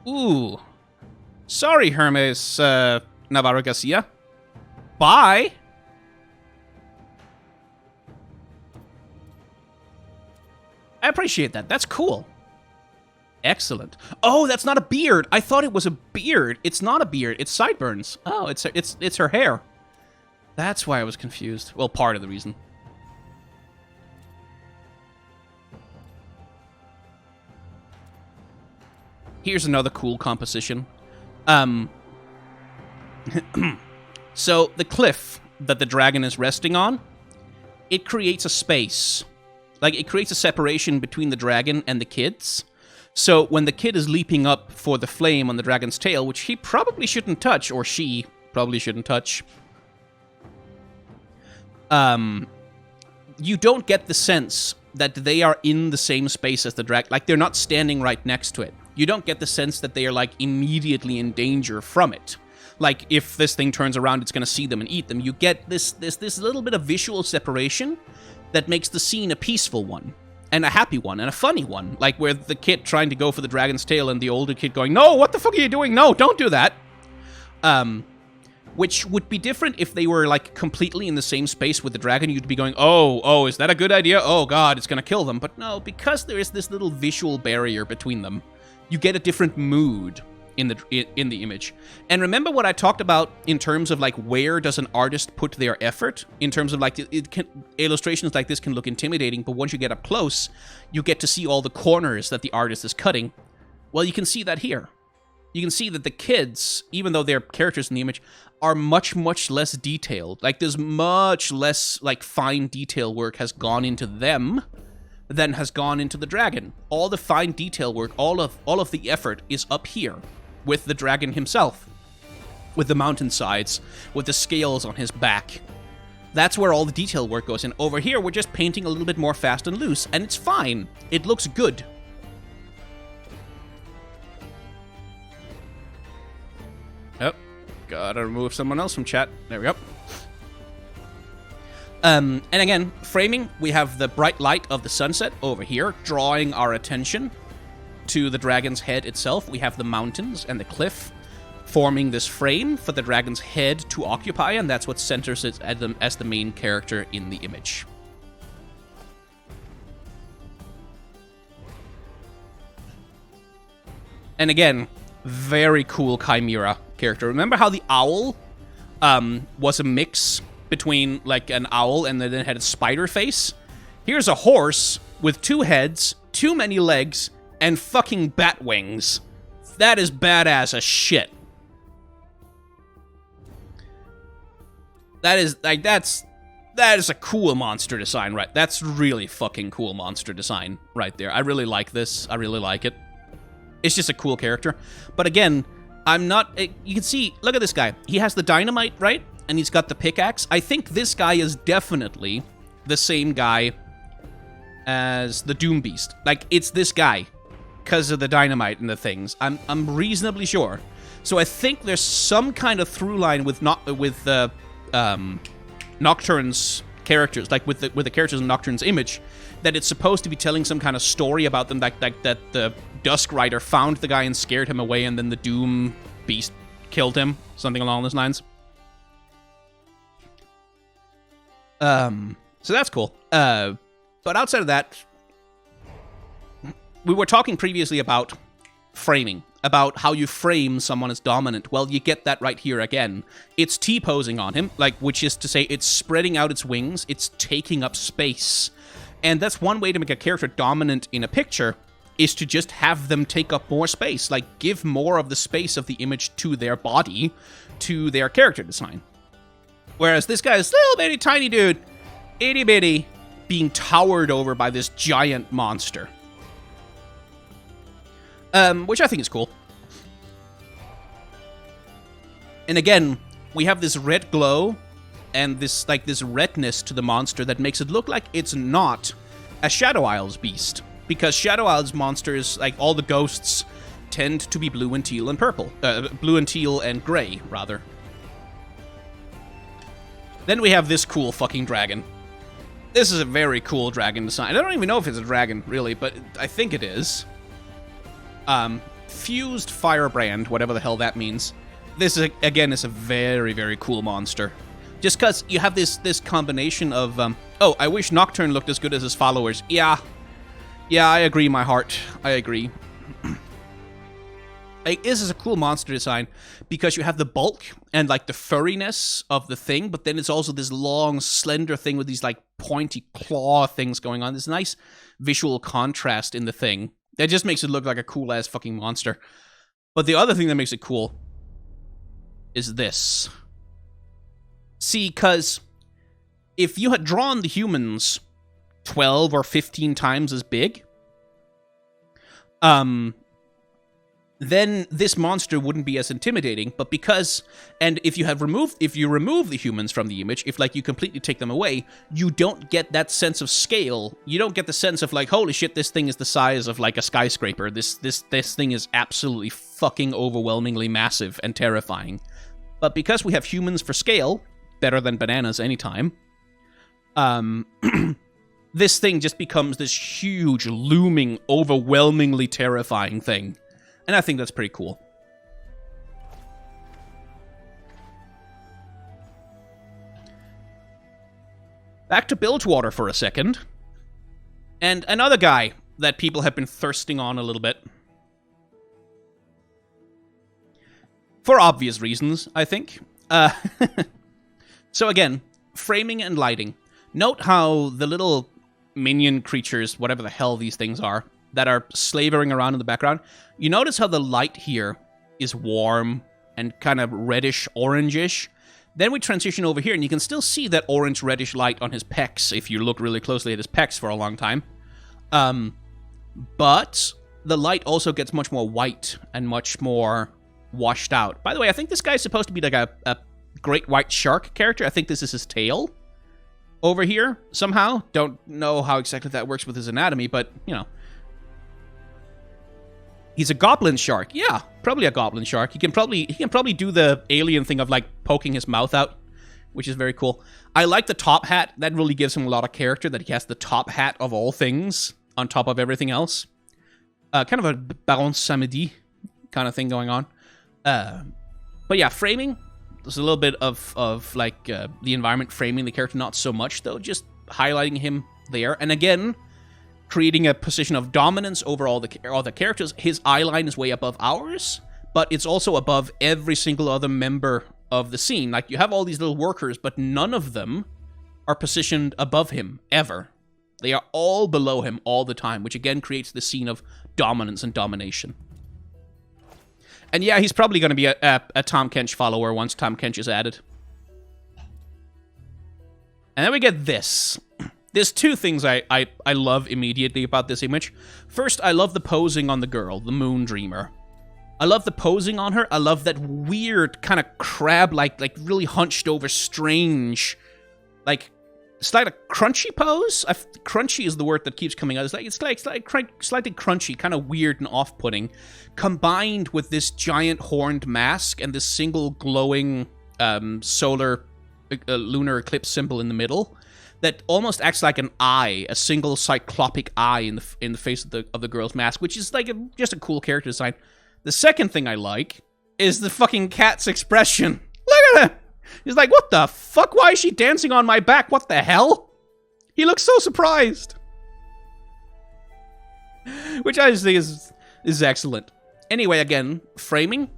Ooh. Sorry, Hermes Navarro Garcia. Bye. I appreciate that. That's cool. Excellent. Oh, that's not a beard. I thought it was a beard. It's not a beard. It's sideburns. Oh, it's her hair. That's why I was confused. Well, part of the reason. Here's another cool composition. So the cliff that the dragon is resting on, it creates a space. Like, it creates a separation between the dragon and the kids. So when the kid is leaping up for the flame on the dragon's tail, which he probably shouldn't touch, or she probably shouldn't touch, you don't get the sense that they are in the same space as the dragon. Like, they're not standing right next to it. You don't get the sense that they are, like, immediately in danger from it. Like, if this thing turns around, it's going to see them and eat them. You get this little bit of visual separation that makes the scene a peaceful one, and a happy one, and a funny one. Like, where the kid trying to go for the dragon's tail, and the older kid going, "No, what the fuck are you doing? No, don't do that." Which would be different if they were, like, completely in the same space with the dragon. You'd be going, oh, is that a good idea? Oh, God, it's gonna kill them. But no, because there is this little visual barrier between them, you get a different mood in the image. And remember what I talked about in terms of, like, where does an artist put their effort? In terms of, like, illustrations like this can look intimidating, but once you get up close, you get to see all the corners that the artist is cutting. Well, you can see that here. You can see that the kids, even though they're characters in the image, are much, much less detailed. Like, there's much less, like, fine detail work has gone into them than has gone into the dragon. All the fine detail work, all of the effort is up here with the dragon himself, with the mountainsides, with the scales on his back. That's where all the detail work goes in. Over here, we're just painting a little bit more fast and loose, and it's fine. It looks good. Oh, gotta remove someone else from chat. There we go. And again, framing, we have the bright light of the sunset over here, drawing our attention to the dragon's head itself. We have the mountains and the cliff forming this frame for the dragon's head to occupy, and that's what centers it as the main character in the image. And again, very cool chimera character. Remember how the owl was a mix between, like, an owl and then it had a spider face? Here's a horse with 2 heads, too many legs, and fucking bat wings. That is badass as shit. That is, like, that is a cool monster design, right? That's really fucking cool monster design right there. I really like this. I really like it. It's just a cool character. But again, I'm not... You can see, look at this guy. He has the dynamite, right? And he's got the pickaxe. I think this guy is definitely the same guy as the Doom Beast. Like, it's this guy because of the dynamite and the things. I'm reasonably sure. So I think there's some kind of through line with Nocturne's characters, like with the characters in Nocturne's image, that it's supposed to be telling some kind of story about them, like that the Dusk Rider found the guy and scared him away, and then the Doom Beast killed him, something along those lines. So that's cool. But outside of that, we were talking previously about framing, about how you frame someone as dominant. Well, you get that right here again. It's T-posing on him, like, which is to say it's spreading out its wings, it's taking up space. And that's one way to make a character dominant in a picture, is to just have them take up more space, like give more of the space of the image to their body, to their character design. Whereas this guy is little bitty tiny dude, itty bitty, being towered over by this giant monster. Which I think is cool. And again, we have this red glow and this, like, this redness to the monster that makes it look like it's not a Shadow Isles beast. Because Shadow Isles monsters, like all the ghosts, tend to be blue and teal and purple. Blue and teal and gray, rather. Then we have this cool fucking dragon. This is a very cool dragon design. I don't even know if it's a dragon, really, but I think it is. Fused Firebrand, whatever the hell that means. This, is, again, is a very, very cool monster. Just because you have this combination of... oh, I wish Nocturne looked as good as his followers. Yeah, I agree, my heart. I agree. Like, this is a cool monster design because you have the bulk and, like, the furriness of the thing, but then it's also this long, slender thing with these, like, pointy claw things going on. This nice visual contrast in the thing. That just makes it look like a cool-ass fucking monster. But the other thing that makes it cool is this. See, because if you had drawn the humans 12 or 15 times as big, then this monster wouldn't be as intimidating. But because, and if you remove the humans from the image, if like you completely take them away, you don't get that sense of scale. You don't get the sense of like, holy shit, this thing is the size of like a skyscraper. This thing is absolutely fucking overwhelmingly massive and terrifying. But because we have humans for scale, better than bananas anytime, this thing just becomes this huge, looming, overwhelmingly terrifying thing. And I think that's pretty cool. Back to Bilgewater for a second. And another guy that people have been thirsting on a little bit. For obvious reasons, I think. So again, framing and lighting. Note how the little minion creatures, whatever the hell these things are, that are slavering around in the background, you notice how the light here is warm and kind of reddish-orangish. Then we transition over here, and you can still see that orange-reddish light on his pecs if you look really closely at his pecs for a long time. But the light also gets much more white and much more washed out. By the way, I think this guy's supposed to be like a great white shark character. I think this is his tail over here somehow. Don't know how exactly that works with his anatomy, but, you know. He's a goblin shark. Yeah, probably a goblin shark. He can probably do the alien thing of like poking his mouth out, which is very cool. I like the top hat. That really gives him a lot of character, that he has the top hat of all things on top of everything else. Kind of a Baron Samedi kind of thing going on. But yeah, framing. There's a little bit of like the environment framing the character, not so much though, just highlighting him there. And again, creating a position of dominance over all the characters. His eye line is way above ours, but it's also above every single other member of the scene. Like, you have all these little workers, but none of them are positioned above him, ever. They are all below him all the time, which again creates the scene of dominance and domination. And yeah, he's probably going to be a Tom Kench follower once Tom Kench is added. And then we get this. There's two things I love immediately about this image. First, I love the posing on the girl, the Moon Dreamer. I love the posing on her. I love that weird kind of crab-like, like really hunched over, strange, like, it's like a crunchy pose. Crunchy is the word that keeps coming out. It's like slightly crunchy, kind of weird and off-putting, combined with this giant horned mask and this single glowing solar lunar eclipse symbol in the middle. That almost acts like an eye, a single cyclopic eye in the face of the girl's mask, which is like just a cool character design. The second thing I like is the fucking cat's expression. Look at it! He's like, what the fuck? Why is she dancing on my back? What the hell? He looks so surprised. Which I just think is excellent. Anyway, again, framing.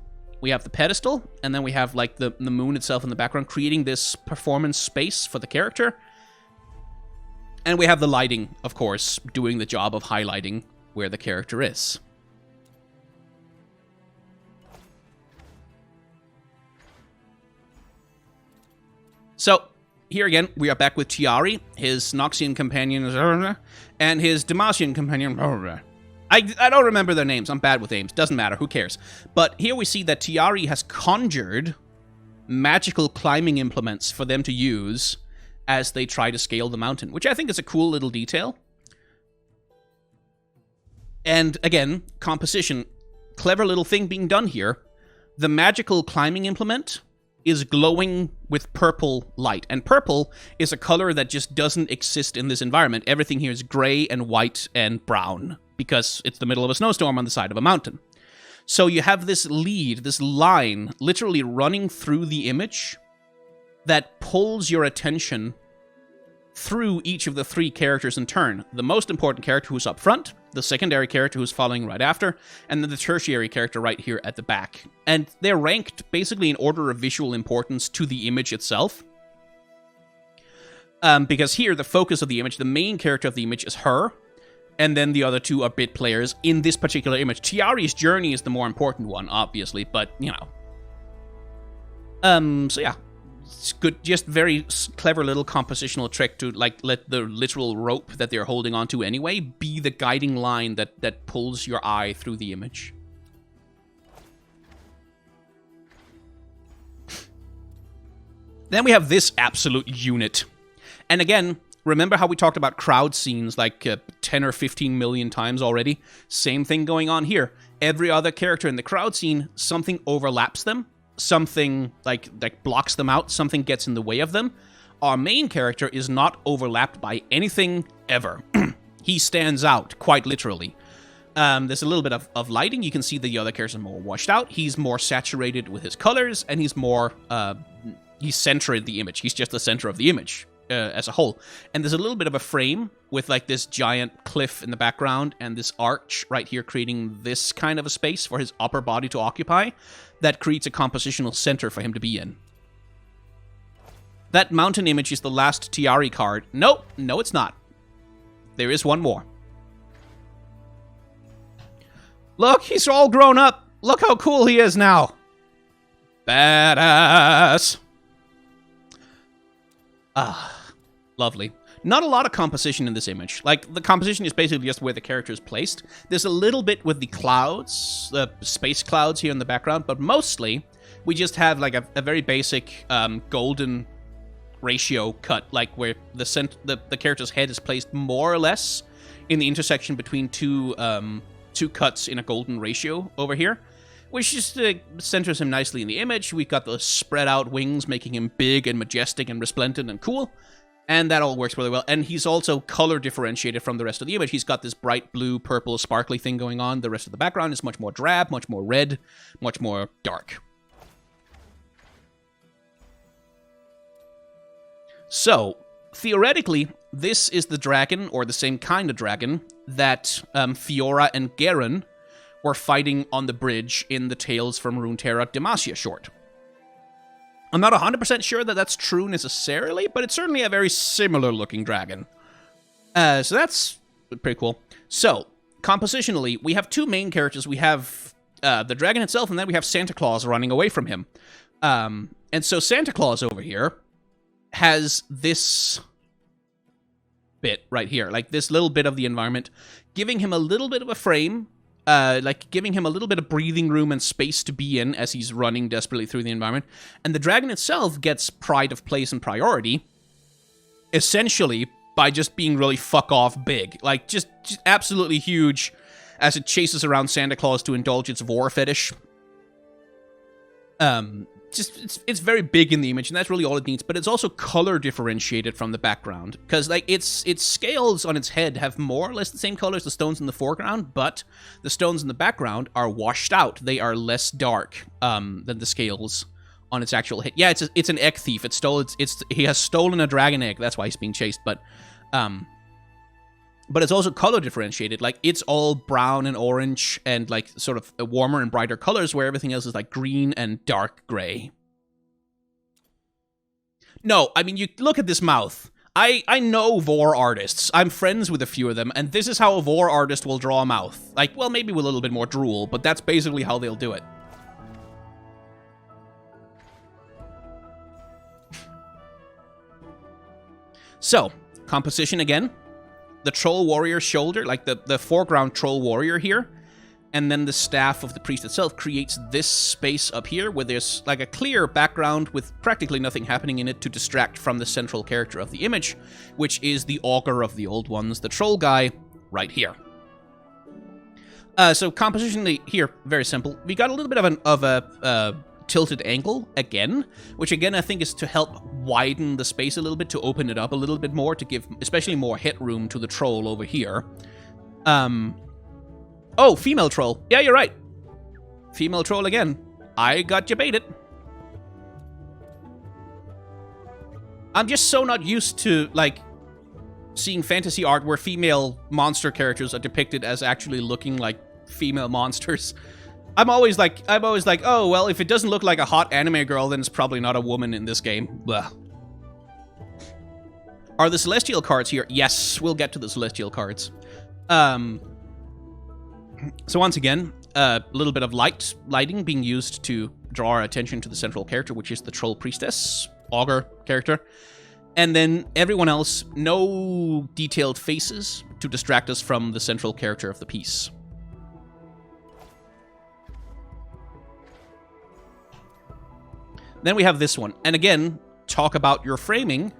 We have the pedestal, and then we have like the moon itself in the background, creating this performance space for the character. And we have the lighting, of course, doing the job of highlighting where the character is. So, here again, we are back with Tiari, his Noxian companion, and his Demacian companion. I don't remember their names. I'm bad with names. Doesn't matter. Who cares? But here we see that Tiari has conjured magical climbing implements for them to use as they try to scale the mountain, which I think is a cool little detail. And again, composition. Clever little thing being done here. The magical climbing implement is glowing with purple light. And purple is a color that just doesn't exist in this environment. Everything here is gray and white and brown, because it's the middle of a snowstorm on the side of a mountain. So you have this lead, this line, literally running through the image that pulls your attention through each of the three characters in turn. The most important character who's up front, the secondary character who's following right after, and then the tertiary character right here at the back. And they're ranked basically in order of visual importance to the image itself. Because here, the focus of the image, the main character of the image is her, and then the other two are bit players in this particular image. Tiari's journey is the more important one, obviously, but, you know. So yeah. It's good, just very clever little compositional trick to, like, let the literal rope that they're holding onto anyway be the guiding line that pulls your eye through the image. Then we have this absolute unit. And again, remember how we talked about crowd scenes like 10 or 15 million times already? Same thing going on here. Every other character in the crowd scene, something overlaps them. Something like blocks them out. Something gets in the way of them. Our main character is not overlapped by anything ever. He stands out, quite literally. There's a little bit of lighting. You can see the other characters are more washed out. He's more saturated with his colors, and he's more... he's centered the image. He's just the center of the image as a whole. And there's a little bit of a frame with like this giant cliff in the background and this arch right here creating this kind of a space for his upper body to occupy. That creates a compositional center for him to be in. That mountain image is the last Tiari card. No, it's not. There is one more. Look, he's all grown up. Look how cool he is now. Badass. Lovely. Not a lot of composition in this image. Like, the composition is basically just where the character is placed. There's a little bit with the clouds, the space clouds here in the background, but mostly we just have like a very basic golden ratio cut, like where the character's head is placed more or less in the intersection between two cuts in a golden ratio over here, which just centers him nicely in the image. We've got the spread out wings making him big and majestic and resplendent and cool, and that all works really well. And he's also color differentiated from the rest of the image. He's got this bright blue, purple, sparkly thing going on. The rest of the background is much more drab, much more red, much more dark. So, theoretically, this is the dragon, or the same kind of dragon, that Fiora and Garen were fighting on the bridge in the Tales from Runeterra Demacia short. I'm not 100% sure that that's true necessarily, but it's certainly a very similar-looking dragon. So that's pretty cool. So, compositionally, we have two main characters. We have the dragon itself, and then we have Santa Claus running away from him. And so Santa Claus over here has this bit right here, like this little bit of the environment, giving him a little bit of a frame, like giving him a little bit of breathing room and space to be in as he's running desperately through the environment. And the dragon itself gets pride of place and priority, essentially by just being really fuck off big, like just absolutely huge as it chases around Santa Claus to indulge its vor fetish. It's very big in the image, and that's really all it needs, but it's also color differentiated from the background, because like its scales on its head have more or less the same color as the stones in the foreground, but the stones in the background are washed out. They are less dark than the scales on its actual head. Yeah, it's an egg thief. He has stolen a dragon egg. That's why he's being chased, but it's also color differentiated. Like, it's all brown and orange and, like, sort of warmer and brighter colors, where everything else is, like, green and dark gray. No, I mean, you look at this mouth. I know vor artists. I'm friends with a few of them, and this is how a vor artist will draw a mouth. Like, well, maybe with a little bit more drool, but that's basically how they'll do it. So, composition again. The troll warrior shoulder, like the foreground troll warrior here, and then the staff of the priest itself creates this space up here where there's like a clear background with practically nothing happening in it to distract from the central character of the image, which is the augur of the old ones, the troll guy, right here. So compositionally here, very simple. We got a little bit of a tilted angle again, which again I think is to help widen the space a little bit, to open it up a little bit more, to give especially more headroom to the troll over here. Oh, female troll. Yeah, you're right. Female troll again. I got you baited. I'm just so not used to, like, seeing fantasy art where female monster characters are depicted as actually looking like female monsters. I'm always like, oh, well, if it doesn't look like a hot anime girl, then it's probably not a woman in this game. Blah. Are the celestial cards here? Yes, we'll get to the celestial cards. So once again, a little bit of lighting being used to draw our attention to the central character, which is the troll priestess, augur character. And then everyone else, no detailed faces to distract us from the central character of the piece. Then we have this one. And again, talk about your framing,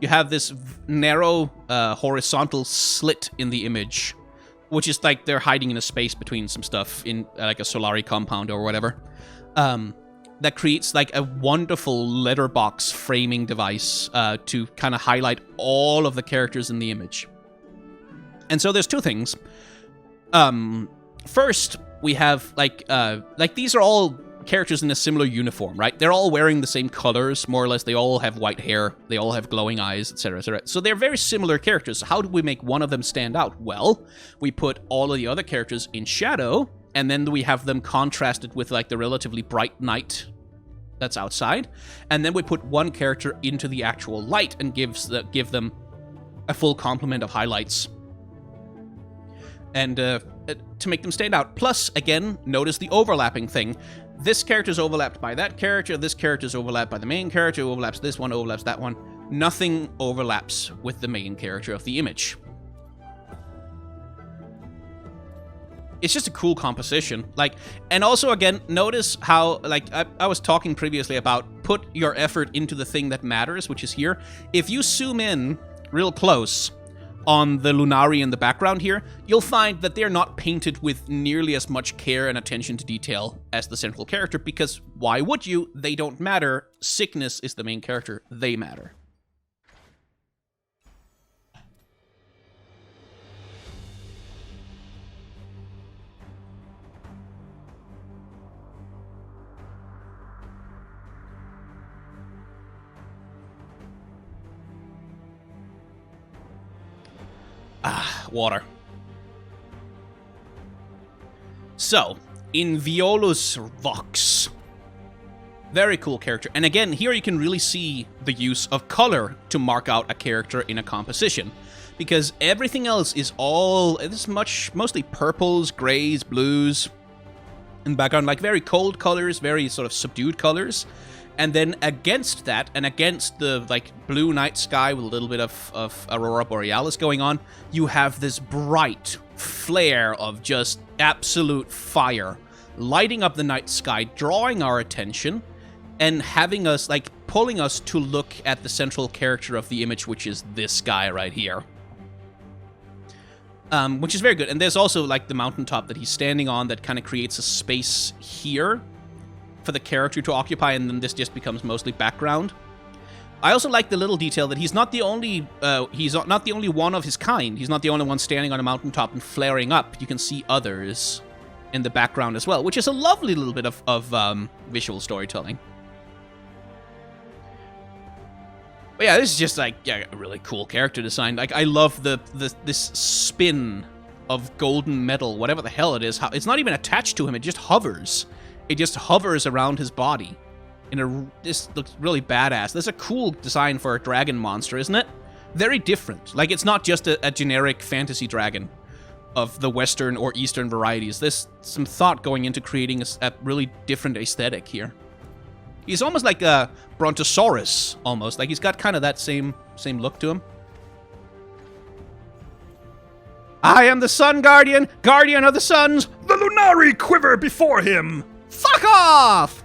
you have this narrow horizontal slit in the image, which is like they're hiding in a space between some stuff in like a Solari compound or whatever. That creates like a wonderful letterbox framing device to kind of highlight all of the characters in the image. And so there's two things. First, we have like these are all characters in a similar uniform, right? They're all wearing the same colors, more or less. They all have white hair. They all have glowing eyes, etc., etc. So they're very similar characters. So how do we make one of them stand out? Well, we put all of the other characters in shadow, and then we have them contrasted with like the relatively bright night that's outside. And then we put one character into the actual light and give them a full complement of highlights. And to make them stand out. Plus, again, notice the overlapping thing. This character's overlapped by that character, this character's overlapped by the main character, overlaps this one, overlaps that one. Nothing overlaps with the main character of the image. It's just a cool composition. Like, and also, again, notice how, like, I was talking previously about put your effort into the thing that matters, which is here. If you zoom in real close on the Lunari in the background here, you'll find that they're not painted with nearly as much care and attention to detail as the central character, because why would you? They don't matter. Sickness is the main character. They matter. Water. So, in Violus Vox. Very cool character. And again, here you can really see the use of color to mark out a character in a composition. Because everything else is mostly purples, grays, blues, in the background, like very cold colors, very sort of subdued colors. And then against that, and against the like blue night sky with a little bit of Aurora Borealis going on, you have this bright flare of just absolute fire lighting up the night sky, drawing our attention, and having us, like, pulling us to look at the central character of the image, which is this guy right here. Which is very good. And there's also, like, the mountaintop that he's standing on that kind of creates a space here for the character to occupy, and then this just becomes mostly background. I also like the little detail that he's not the only one of his kind. He's not the only one standing on a mountaintop and flaring up. You can see others in the background as well, which is a lovely little bit of visual storytelling. But yeah, this is just like a really cool character design. Like, I love this spin of golden metal, whatever the hell it is. It's not even attached to him. It just hovers. It just hovers around his body. This looks really badass. This is a cool design for a dragon monster, isn't it? Very different. Like, it's not just a generic fantasy dragon of the Western or Eastern varieties. There's some thought going into creating a really different aesthetic here. He's almost like a Brontosaurus, almost. Like, he's got kind of that same look to him. I am the Sun Guardian, guardian of the suns. The Lunari quiver before him. Fuck off!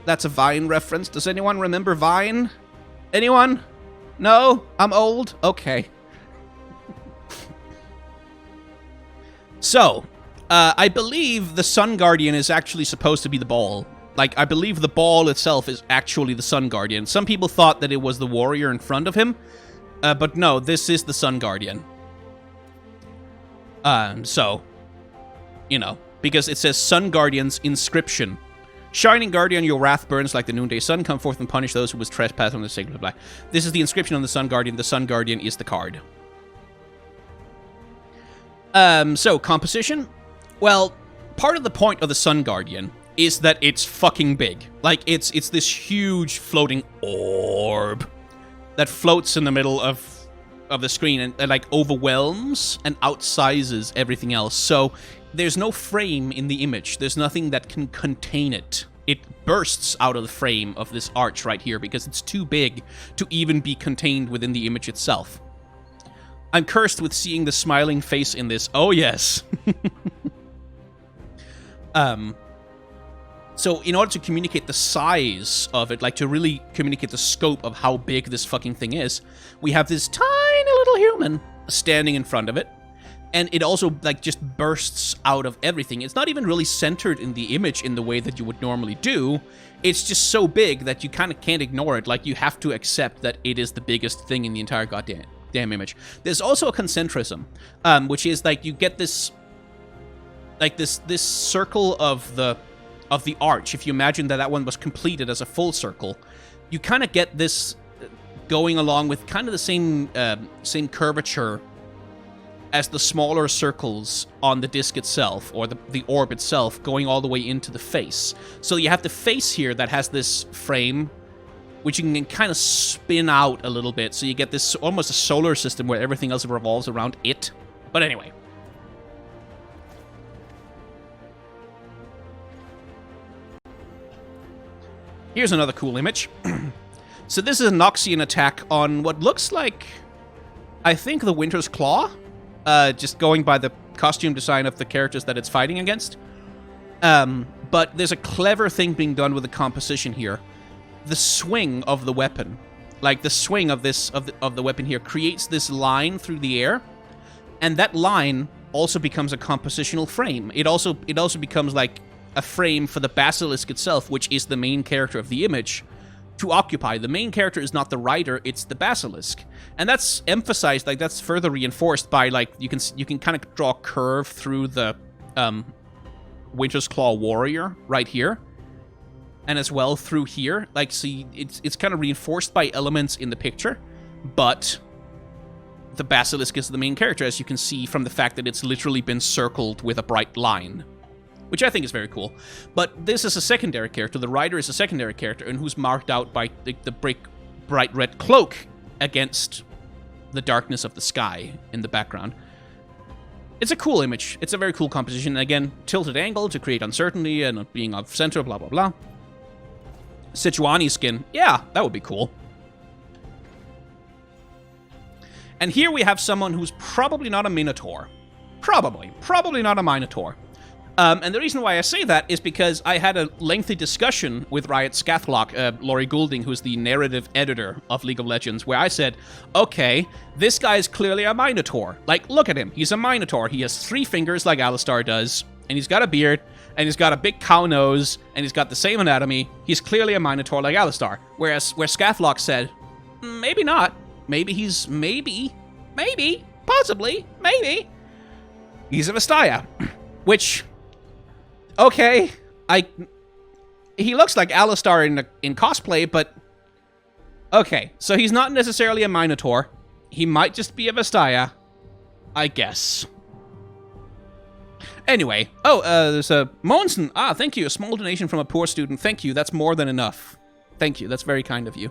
That's a Vine reference. Does anyone remember Vine? Anyone? No? I'm old? Okay. So, I believe the Sun Guardian is actually supposed to be the ball. Like, I believe the ball itself is actually the Sun Guardian. Some people thought that it was the warrior in front of him. But no, this is the Sun Guardian. So, you know, because it says Sun Guardian's inscription. Shining Guardian, your wrath burns like the noonday sun. Come forth and punish those who was trespass on the sacred blah. This is the inscription on the Sun Guardian. The Sun Guardian is the card. So, composition? Well, part of the point of the Sun Guardian is that it's fucking big. Like, it's this huge floating orb that floats in the middle of the screen and like overwhelms and outsizes everything else. So there's no frame in the image. There's nothing that can contain it. It bursts out of the frame of this arch right here because it's too big to even be contained within the image itself. I'm cursed with seeing the smiling face So in order to communicate the size of it, like to really communicate the scope of how big this fucking thing is, we have this tiny little human standing in front of it. And it also, like, just bursts out of everything. It's not even really centered in the image in the way that you would normally do. It's just so big that you kind of can't ignore it. Like, you have to accept that it is the biggest thing in the entire goddamn image. There's also a concentrism, which is, like, you get this, like, this circle of the arch. If you imagine that one was completed as a full circle, you kind of get this going along with kind of the same curvature as the smaller circles on the disc itself, or the orb itself, going all the way into the face. So you have the face here that has this frame, which you can kind of spin out a little bit, so you get this almost a solar system where everything else revolves around it. But anyway. Here's another cool image. So this is a Noxian attack on what looks like, I think, the Winter's Claw. Just going by the costume design of the characters that it's fighting against. But there's a clever thing being done with the composition here. The swing of the weapon, like the swing of the weapon here, creates this line through the air, and that line also becomes a compositional frame. It also becomes like a frame for the basilisk itself, which is the main character of the image, to occupy. The main character is not the rider, it's the basilisk. And that's emphasized, like, that's further reinforced by, like, you can kind of draw a curve through the Winter's Claw warrior right here, and as well through here. Like, see, it's kind of reinforced by elements in the picture, but the basilisk is the main character, as you can see from the fact that it's literally been circled with a bright line, which I think is very cool. But this is a secondary character. The rider is a secondary character, and who's marked out by the bright red cloak against the darkness of the sky in the background. It's a cool image. It's a very cool composition. Again, tilted angle to create uncertainty and being off center, blah, blah, blah. Sejuani skin. Yeah, that would be cool. And here we have someone who's probably not a Minotaur. Probably not a Minotaur. And the reason why I say that is because I had a lengthy discussion with Riot Scathlock, Laurie Goulding, who's the narrative editor of League of Legends, where I said, okay, this guy is clearly a Minotaur. Like, look at him. He's a Minotaur. He has 3 fingers like Alistar does, and he's got a beard, and he's got a big cow nose, and he's got the same anatomy. He's clearly a Minotaur like Alistar. Where Scathlock said, maybe not. Maybe he's, possibly, he's a Vastaya. Which... okay, he looks like Alistar in cosplay, but... okay, so he's not necessarily a Minotaur. He might just be a Vastaya, I guess. Anyway, there's a... Monson, thank you, a small donation from a poor student. Thank you, that's more than enough. Thank you, that's very kind of you.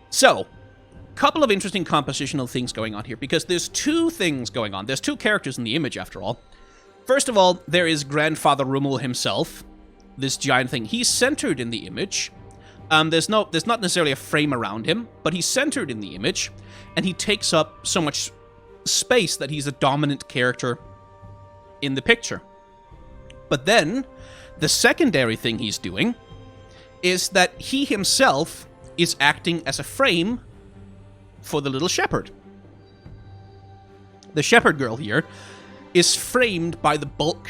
So, couple of interesting compositional things going on here, because there's 2 things going on. There's 2 characters in the image, after all. First of all, there is Grandfather Rummel himself, this giant thing. He's centered in the image. There's not necessarily a frame around him, but he's centered in the image, and he takes up so much space that he's a dominant character in the picture. But then, the secondary thing he's doing is that he himself is acting as a frame for the little shepherd. The shepherd girl here is framed by the bulk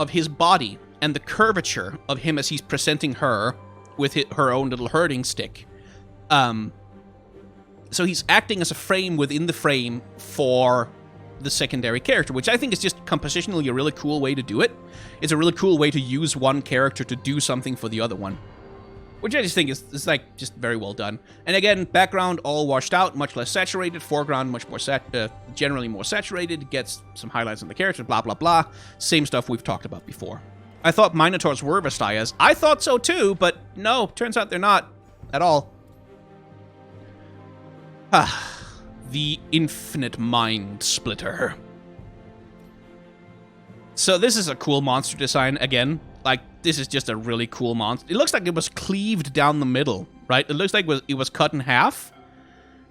of his body and the curvature of him as he's presenting her with her own little herding stick. So he's acting as a frame within the frame for the secondary character, which I think is just compositionally a really cool way to do it. It's a really cool way to use one character to do something for the other one, which I just think is like, just very well done. And again, background all washed out, much less saturated. Foreground much more generally more saturated. Gets some highlights on the character, blah, blah, blah. Same stuff we've talked about before. I thought Minotaurs were Vastayas. I thought so too, but no, turns out they're not at all. The Infinite Mind Splitter. So this is a cool monster design again. Like, this is just a really cool monster. It looks like it was cleaved down the middle, right? It looks like it was cut in half.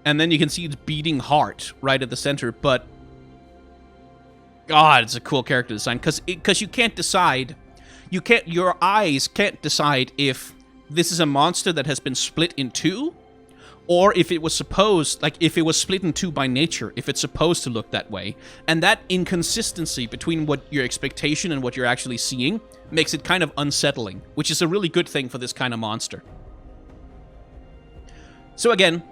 And then you can see its beating heart right at the center. But God, it's a cool character design, because you can't decide, your eyes can't decide if this is a monster that has been split in two, or if it was supposed, like, if it was split in two by nature, if it's supposed to look that way. And that inconsistency between what your expectation and what you're actually seeing makes it kind of unsettling, which is a really good thing for this kind of monster. So again,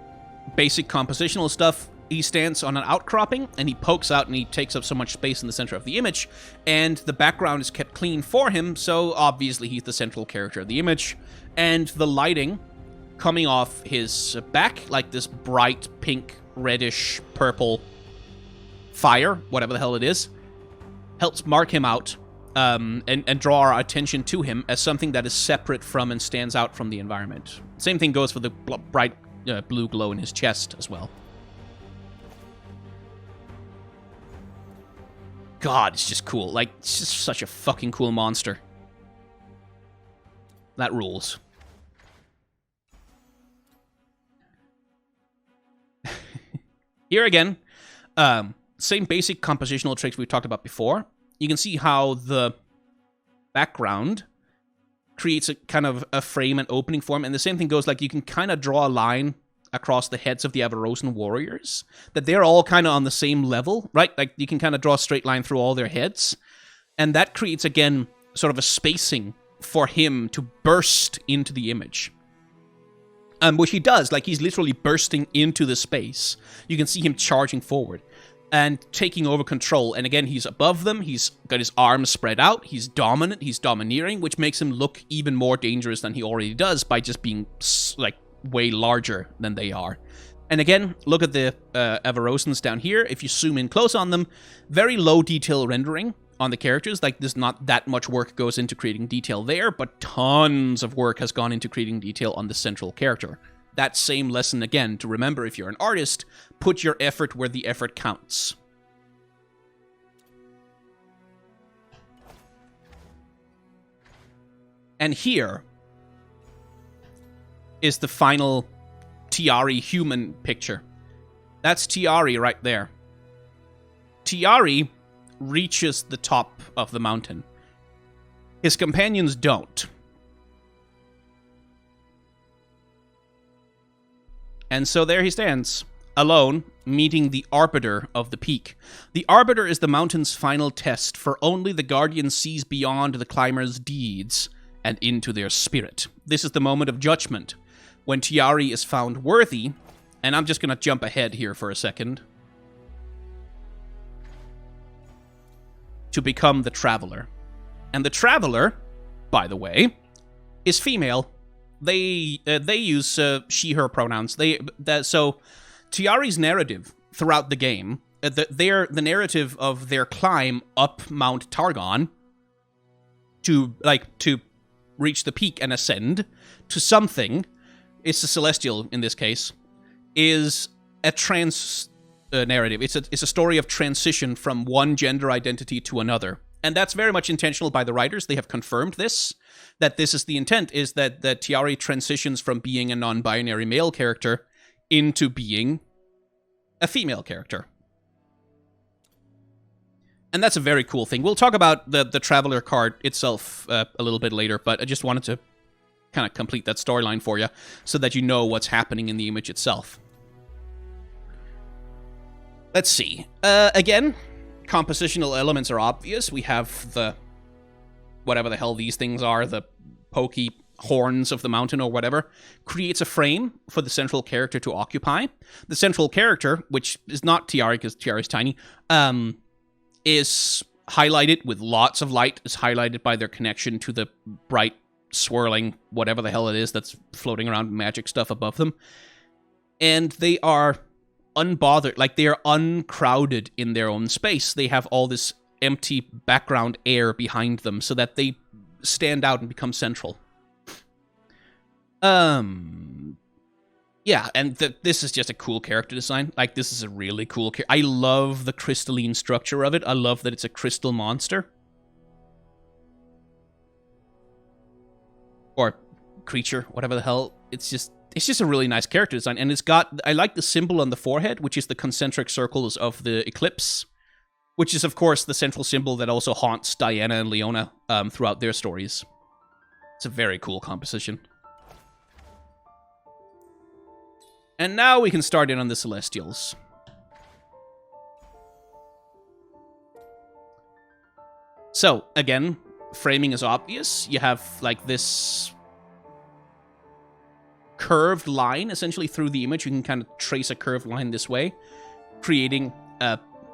basic compositional stuff. He stands on an outcropping, and he pokes out, and he takes up so much space in the center of the image, and the background is kept clean for him, so obviously he's the central character of the image. And the lighting coming off his back, like this bright pink, reddish, purple fire, whatever the hell it is, helps mark him out, and draw our attention to him as something that is separate from and stands out from the environment. Same thing goes for the bright blue glow in his chest as well. God, it's just cool. Like, it's just such a fucking cool monster. That rules. Here again, same basic compositional tricks we've talked about before. You can see how the background creates a kind of a frame and opening form, and the same thing goes, like, you can kind of draw a line across the heads of the Avarosan warriors, that they're all kind of on the same level, right? Like, you can kind of draw a straight line through all their heads, and that creates, again, sort of a spacing for him to burst into the image. Which he does, like, he's literally bursting into the space. You can see him charging forward and taking over control, and again, he's above them, he's got his arms spread out, he's dominant, he's domineering, which makes him look even more dangerous than he already does by just being, like, way larger than they are. And again, look at the Avarosans down here. If you zoom in close on them, very low detail rendering on the characters. Like, there's not that much work goes into creating detail there, but tons of work has gone into creating detail on the central character. That same lesson again, to remember if you're an artist, put your effort where the effort counts. And here is the final Tiari human picture. That's Tiari right there. Tiari reaches the top of the mountain. His companions don't. And so there he stands, alone, meeting the Arbiter of the peak. The Arbiter is the mountain's final test, for only the Guardian sees beyond the climber's deeds and into their spirit. This is the moment of judgment, when Tiari is found worthy, and I'm just going to jump ahead here for a second, to become the Traveler. And the Traveler, by the way, is female. They use she/her pronouns. So Tiari's narrative throughout the game, the narrative of their climb up Mount Targon to reach the peak and ascend to something, it's a celestial in this case, is a trans narrative. It's a story of transition from one gender identity to another. And that's very much intentional by the writers. They have confirmed this, that this is the intent, is that Tiari transitions from being a non-binary male character into being a female character. And that's a very cool thing. We'll talk about the Traveler card itself a little bit later, but I just wanted to kind of complete that storyline for you so that you know what's happening in the image itself. Let's see. Again, compositional elements are obvious. We have the, whatever the hell these things are, the pokey horns of the mountain or whatever, creates a frame for the central character to occupy. The central character, which is not Tiari because Tiari's tiny, is highlighted with lots of light, is highlighted by their connection to the bright, swirling, whatever the hell it is that's floating around magic stuff above them. And they are unbothered, like they are uncrowded in their own space. They have all this empty background air behind them so that they stand out and become central. Yeah, and this is just a cool character design. Like, this is a really cool character. I love the crystalline structure of it. I love that it's a crystal monster. Or creature, whatever the hell. It's just a really nice character design. And it's got, I like the symbol on the forehead, which is the concentric circles of the eclipse. which is, of course, the central symbol that also haunts Diana and Leona throughout their stories. It's a very cool composition. And now we can start in on the Celestials. So, again, framing is obvious. You have, like, this curved line, essentially, through the image. You can kind of trace a curved line this way, creating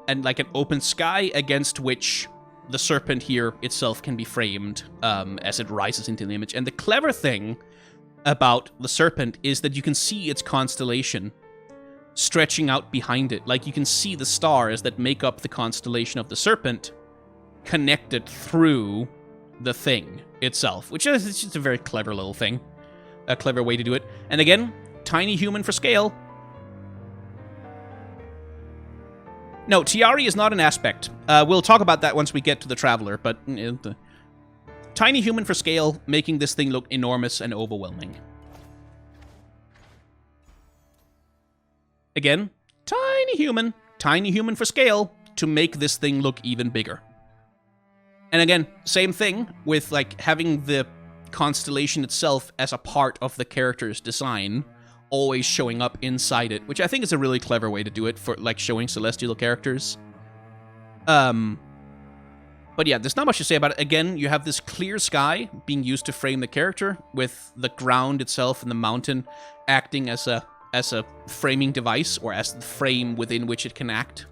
like an open sky against which the serpent here itself can be framed as it rises into the image. And the clever thing about the serpent is that you can see its constellation stretching out behind it. Like, you can see the stars that make up the constellation of the serpent connected through the thing itself, which is just a very clever little thing. A clever way to do it. And again, tiny human for scale. No, Tiari is not an aspect. We'll talk about that once we get to the Traveler, but tiny human for scale, making this thing look enormous and overwhelming. Again, tiny human for scale, to make this thing look even bigger. And again, same thing with, like, having the constellation itself as a part of the character's design, always showing up inside it, which I think is a really clever way to do it for, like, showing celestial characters. But yeah, there's not much to say about it. Again, you have this clear sky being used to frame the character, with the ground itself and the mountain acting as a framing device, or as the frame within which it can act.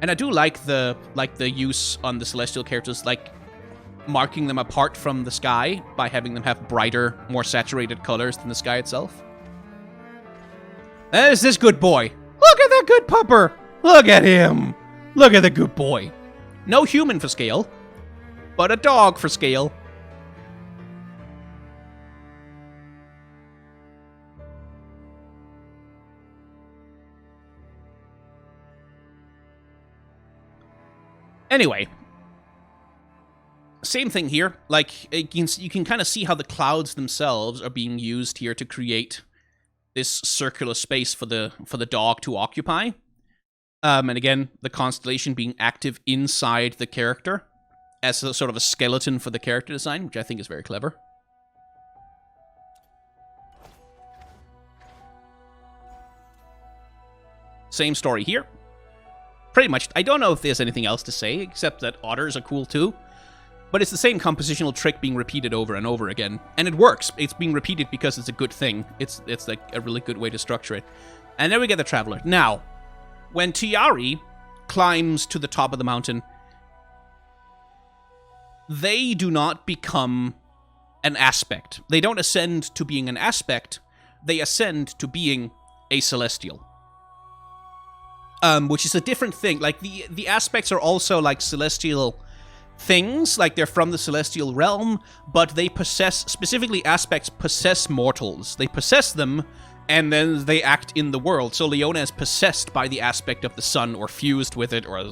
And I do like the use on the celestial characters, like marking them apart from the sky by having them have brighter, more saturated colors than the sky itself. There's this good boy. Look at that good pupper. Look at him. Look at the good boy. No human for scale, but a dog for scale. Anyway, same thing here. Like, you can kind of see how the clouds themselves are being used here to create this circular space for the dog to occupy. And again, the constellation being active inside the character as a sort of a skeleton for the character design, which I think is very clever. Same story here. Pretty much, I don't know if there's anything else to say, except that otters are cool too. But it's the same compositional trick being repeated over and over again. And it works. It's being repeated because it's a good thing. It's like a really good way to structure it. And then we get the Traveler. Now, when Tiari climbs to the top of the mountain, they do not become an aspect. They don't ascend to being an aspect. They ascend to being a celestial. Which is a different thing. Like, the aspects are also, like, celestial things, like they're from the celestial realm, but they possess, specifically aspects possess mortals. They possess them, and then they act in the world. So Leona is possessed by the aspect of the sun, or fused with it, or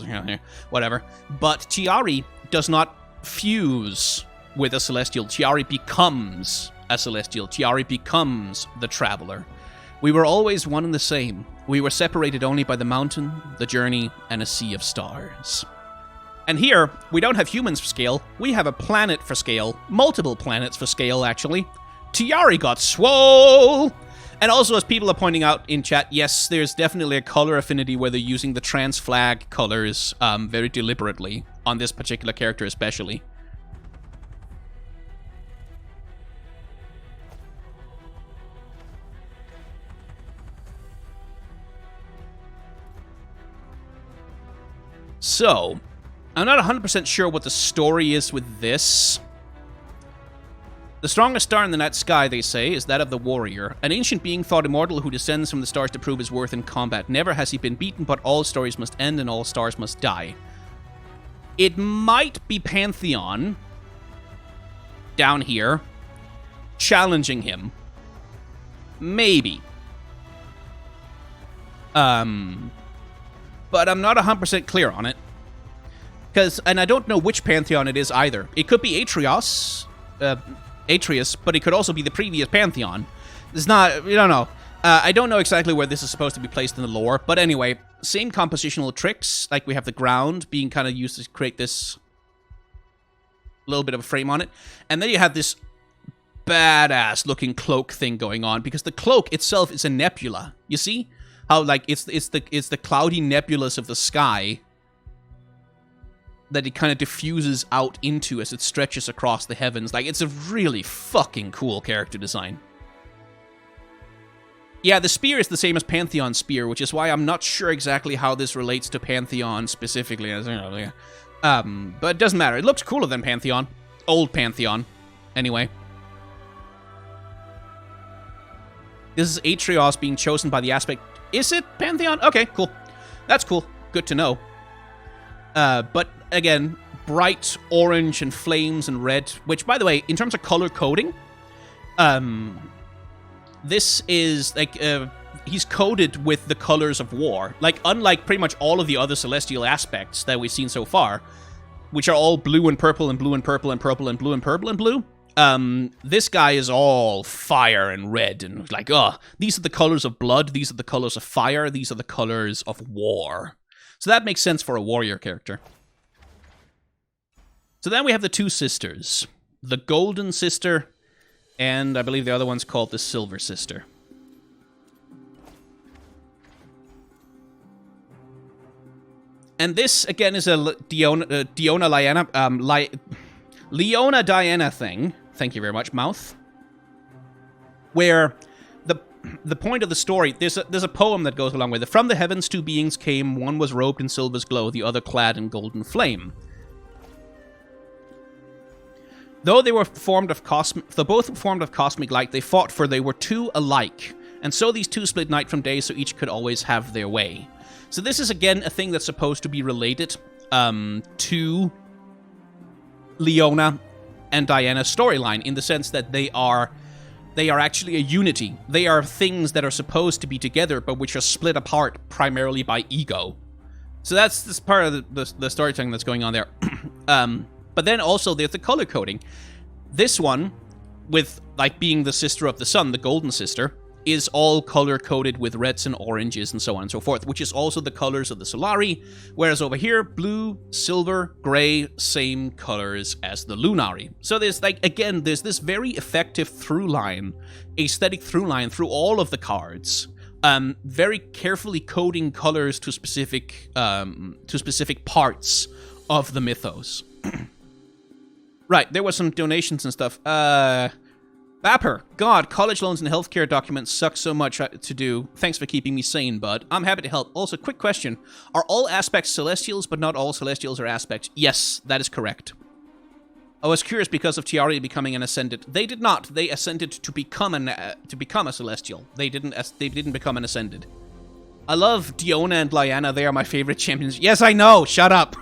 whatever. But Tiari does not fuse with a celestial. Tiari becomes a celestial. Tiari becomes the Traveler. We were always one and the same. We were separated only by the mountain, the journey, and a sea of stars. And here, we don't have humans for scale, we have a planet for scale. Multiple planets for scale, actually. Tiari got swole! And also, as people are pointing out in chat, yes, there's definitely a color affinity where they're using the trans flag colors very deliberately, on this particular character especially. So, I'm not 100% sure what the story is with this. The strongest star in the night sky, they say, is that of the warrior, an ancient being thought immortal who descends from the stars to prove his worth in combat. Never has he been beaten, but all stories must end and all stars must die. It might be Pantheon, down here, challenging him. Maybe. But I'm not 100% clear on it. And I don't know which Pantheon it is either. It could be Atreus, but it could also be the previous Pantheon. It's not, we don't know. I don't know exactly where this is supposed to be placed in the lore, but anyway, same compositional tricks, like we have the ground being kind of used to create this little bit of a frame on it, and then you have this badass looking cloak thing going on, because the cloak itself is a nebula. You see how, like, it's the cloudy nebulas of the sky that it kind of diffuses out into as it stretches across the heavens. Like, it's a really fucking cool character design. Yeah, the spear is the same as Pantheon's spear, which is why I'm not sure exactly how this relates to Pantheon specifically. As you know, but it doesn't matter. It looks cooler than Pantheon. Old Pantheon. Anyway. This is Atrios being chosen by the aspect. Is it Pantheon? Okay, cool. That's cool. Good to know. But again, bright orange and flames and red, which, by the way, in terms of color coding, this is, like, he's coded with the colors of war. Like, unlike pretty much all of the other celestial aspects that we've seen so far, which are all blue and purple and blue and purple and purple and blue and purple and blue, this guy is all fire and red and like, these are the colors of blood, these are the colors of fire, these are the colors of war. So that makes sense for a warrior character. So then we have the two sisters. The Golden Sister, and I believe the other one's called the Silver Sister. And this, again, is a Leona Diana thing. Thank you very much, mouth. Where the point of the story, there's a poem that goes along with it. From the heavens two beings came, one was robed in silver's glow, the other clad in golden flame. Though they were formed of both formed of cosmic light, they fought, for they were two alike. And so these two split night from day, so each could always have their way. So this is, again, a thing that's supposed to be related to Leona and Diana's storyline, in the sense that they are actually a unity. They are things that are supposed to be together, but which are split apart primarily by ego. So that's this part of the storytelling that's going on there. But then also there's the color coding. This one, with, like, being the sister of the sun, the Golden Sister, is all color-coded with reds and oranges and so on and so forth, which is also the colors of the Solari, whereas over here, blue, silver, gray, same colors as the Lunari. So there's, like, again, there's this very effective through line, aesthetic through line through all of the cards, very carefully coding colors to specific parts of the mythos. Right, there was some donations and stuff. Bapper, God, college loans and healthcare documents suck so much to do. Thanks for keeping me sane, bud. I'm happy to help. Also, quick question. Are all aspects celestials, but not all celestials are aspects? Yes, that is correct. I was curious because of Tiari becoming an ascendant. They did not. They ascended to become a celestial. They didn't become an ascended. I love Diona and Lyanna. They are my favorite champions. Yes, I know. Shut up.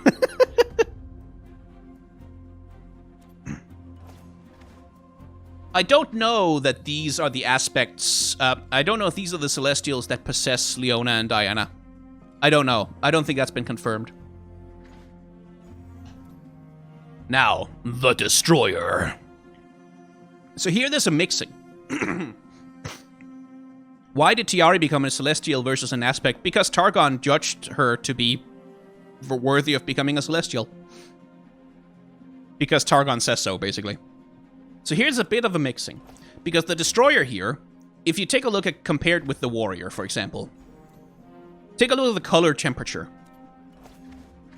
I don't know that these are the aspects. I don't know if these are the Celestials that possess Leona and Diana. I don't know. I don't think that's been confirmed. Now, the Destroyer. So here there's a mixing. Why did Tiari become a Celestial versus an aspect? Because Targon judged her to be worthy of becoming a Celestial. Because Targon says so, basically. So here's a bit of a mixing, because the Destroyer here, if you take a look at compared with the Warrior, for example, take a look at the color temperature.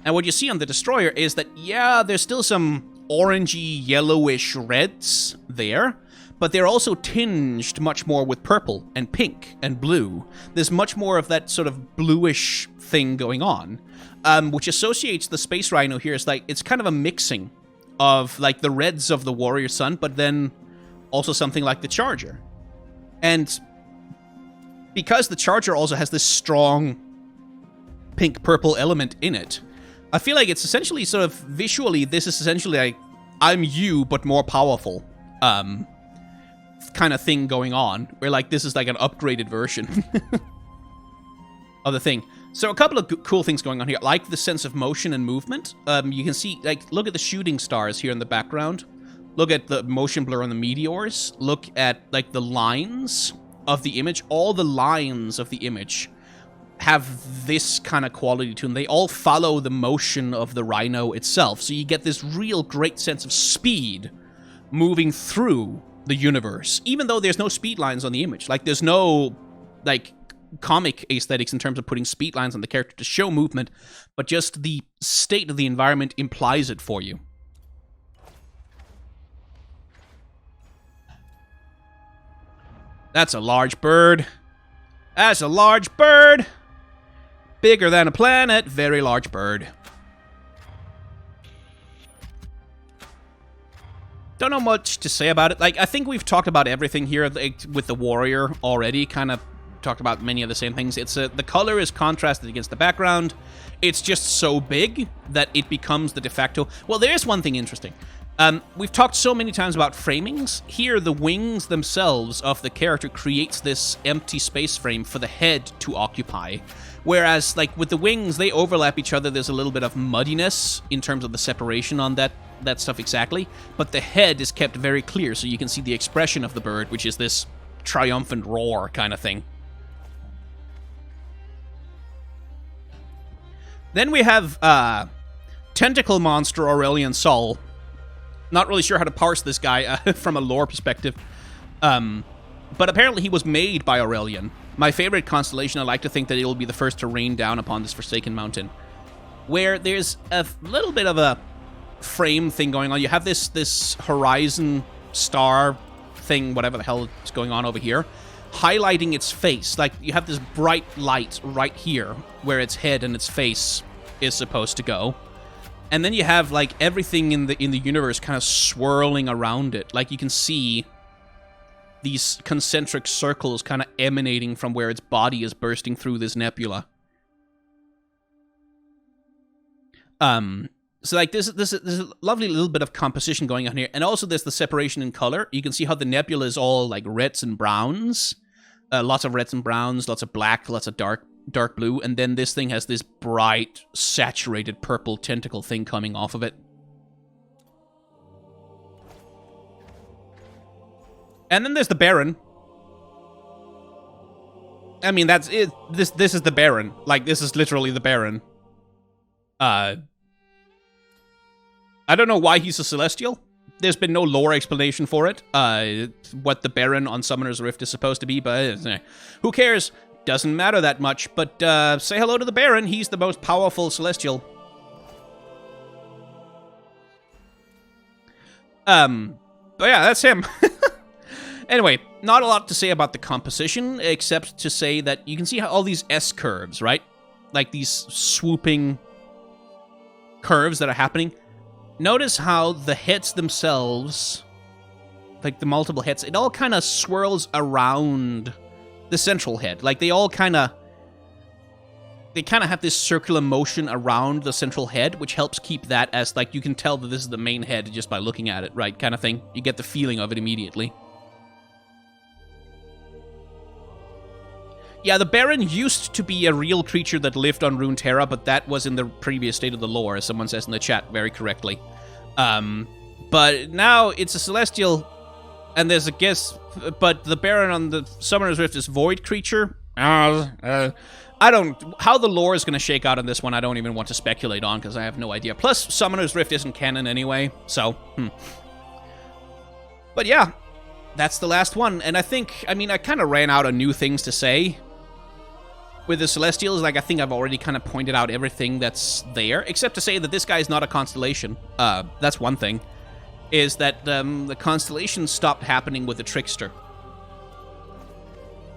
And what you see on the Destroyer is that, yeah, there's still some orangey, yellowish reds there, but they're also tinged much more with purple and pink and blue. There's much more of that sort of bluish thing going on, which associates the Space Rhino here as, like, it's kind of a mixing of, like, the reds of the Warrior Sun, but then also something like the Charger. And because the Charger also has this strong pink-purple element in it, I feel like it's essentially sort of visually, this is essentially like, I'm you, but more powerful, kind of thing going on, where, like, this is like an upgraded version of the thing. So a couple of cool things going on here, like the sense of motion and movement. You can see, like, look at the shooting stars here in the background. Look at the motion blur on the meteors. Look at, like, the lines of the image, all the lines of the image have this kind of quality to them. They all follow the motion of the rhino itself, so you get this real great sense of speed moving through the universe, even though there's no speed lines on the image. Like, there's no, like, comic aesthetics in terms of putting speed lines on the character to show movement, but just the state of the environment implies it for you. That's a large bird. That's a large bird. Bigger than a planet, very large bird. Don't know much to say about it. Like, I think we've talked about everything here with the warrior already. Kind of talked about many of the same things. It's the color is contrasted against the background. It's just so big that it becomes the de facto. Well, there is one thing interesting. We've talked so many times about framings. Here, the wings themselves of the character creates this empty space frame for the head to occupy. Whereas, like, with the wings, they overlap each other. There's a little bit of muddiness in terms of the separation on that stuff exactly. But the head is kept very clear, so you can see the expression of the bird, which is this triumphant roar kind of thing. Then we have Tentacle Monster Aurelian Sol. Not really sure how to parse this guy from a lore perspective. But apparently he was made by Aurelian. My favorite constellation, I like to think that it will be the first to rain down upon this Forsaken Mountain. Where there's a little bit of a frame thing going on. You have this horizon star thing, whatever the hell is going on over here, highlighting its face. Like, you have this bright light right here where its head and its face is supposed to go. And then you have, like, everything in the universe kind of swirling around it. Like, you can see these concentric circles kind of emanating from where its body is bursting through this nebula. So, like, there's a lovely little bit of composition going on here. And also there's the separation in color. You can see how the nebula is all, like, reds and browns. Lots of reds and browns, lots of black, lots of dark blue. And then this thing has this bright, saturated purple tentacle thing coming off of it. And then there's the Baron. I mean, that's it. This is the Baron. Like, this is literally the Baron. I don't know why he's a Celestial. There's been no lore explanation for it. What the Baron on Summoner's Rift is supposed to be, but who cares? Doesn't matter that much. But say hello to the Baron. He's the most powerful Celestial. But yeah, that's him. Anyway, not a lot to say about the composition, except to say that you can see how all these S-curves, right? Like these swooping curves that are happening. Notice how the heads themselves, like the multiple heads, it all kind of swirls around the central head. Like, they all kind of have this circular motion around the central head, which helps keep that as, like, you can tell that this is the main head just by looking at it, right? Kind of thing. You get the feeling of it immediately. Yeah, the Baron used to be a real creature that lived on Runeterra, but that was in the previous state of the lore, as someone says in the chat very correctly. But now it's a Celestial, and there's a guess, but the Baron on the Summoner's Rift is Void creature. I don't... How the lore is going to shake out on this one, I don't even want to speculate on, because I have no idea. Plus, Summoner's Rift isn't canon anyway, so... But yeah, that's the last one, and I think... I mean, I kind of ran out of new things to say. With the Celestials, like, I think I've already kind of pointed out everything that's there, except to say that this guy is not a constellation. That's one thing. Is that the constellation stopped happening with the Trickster.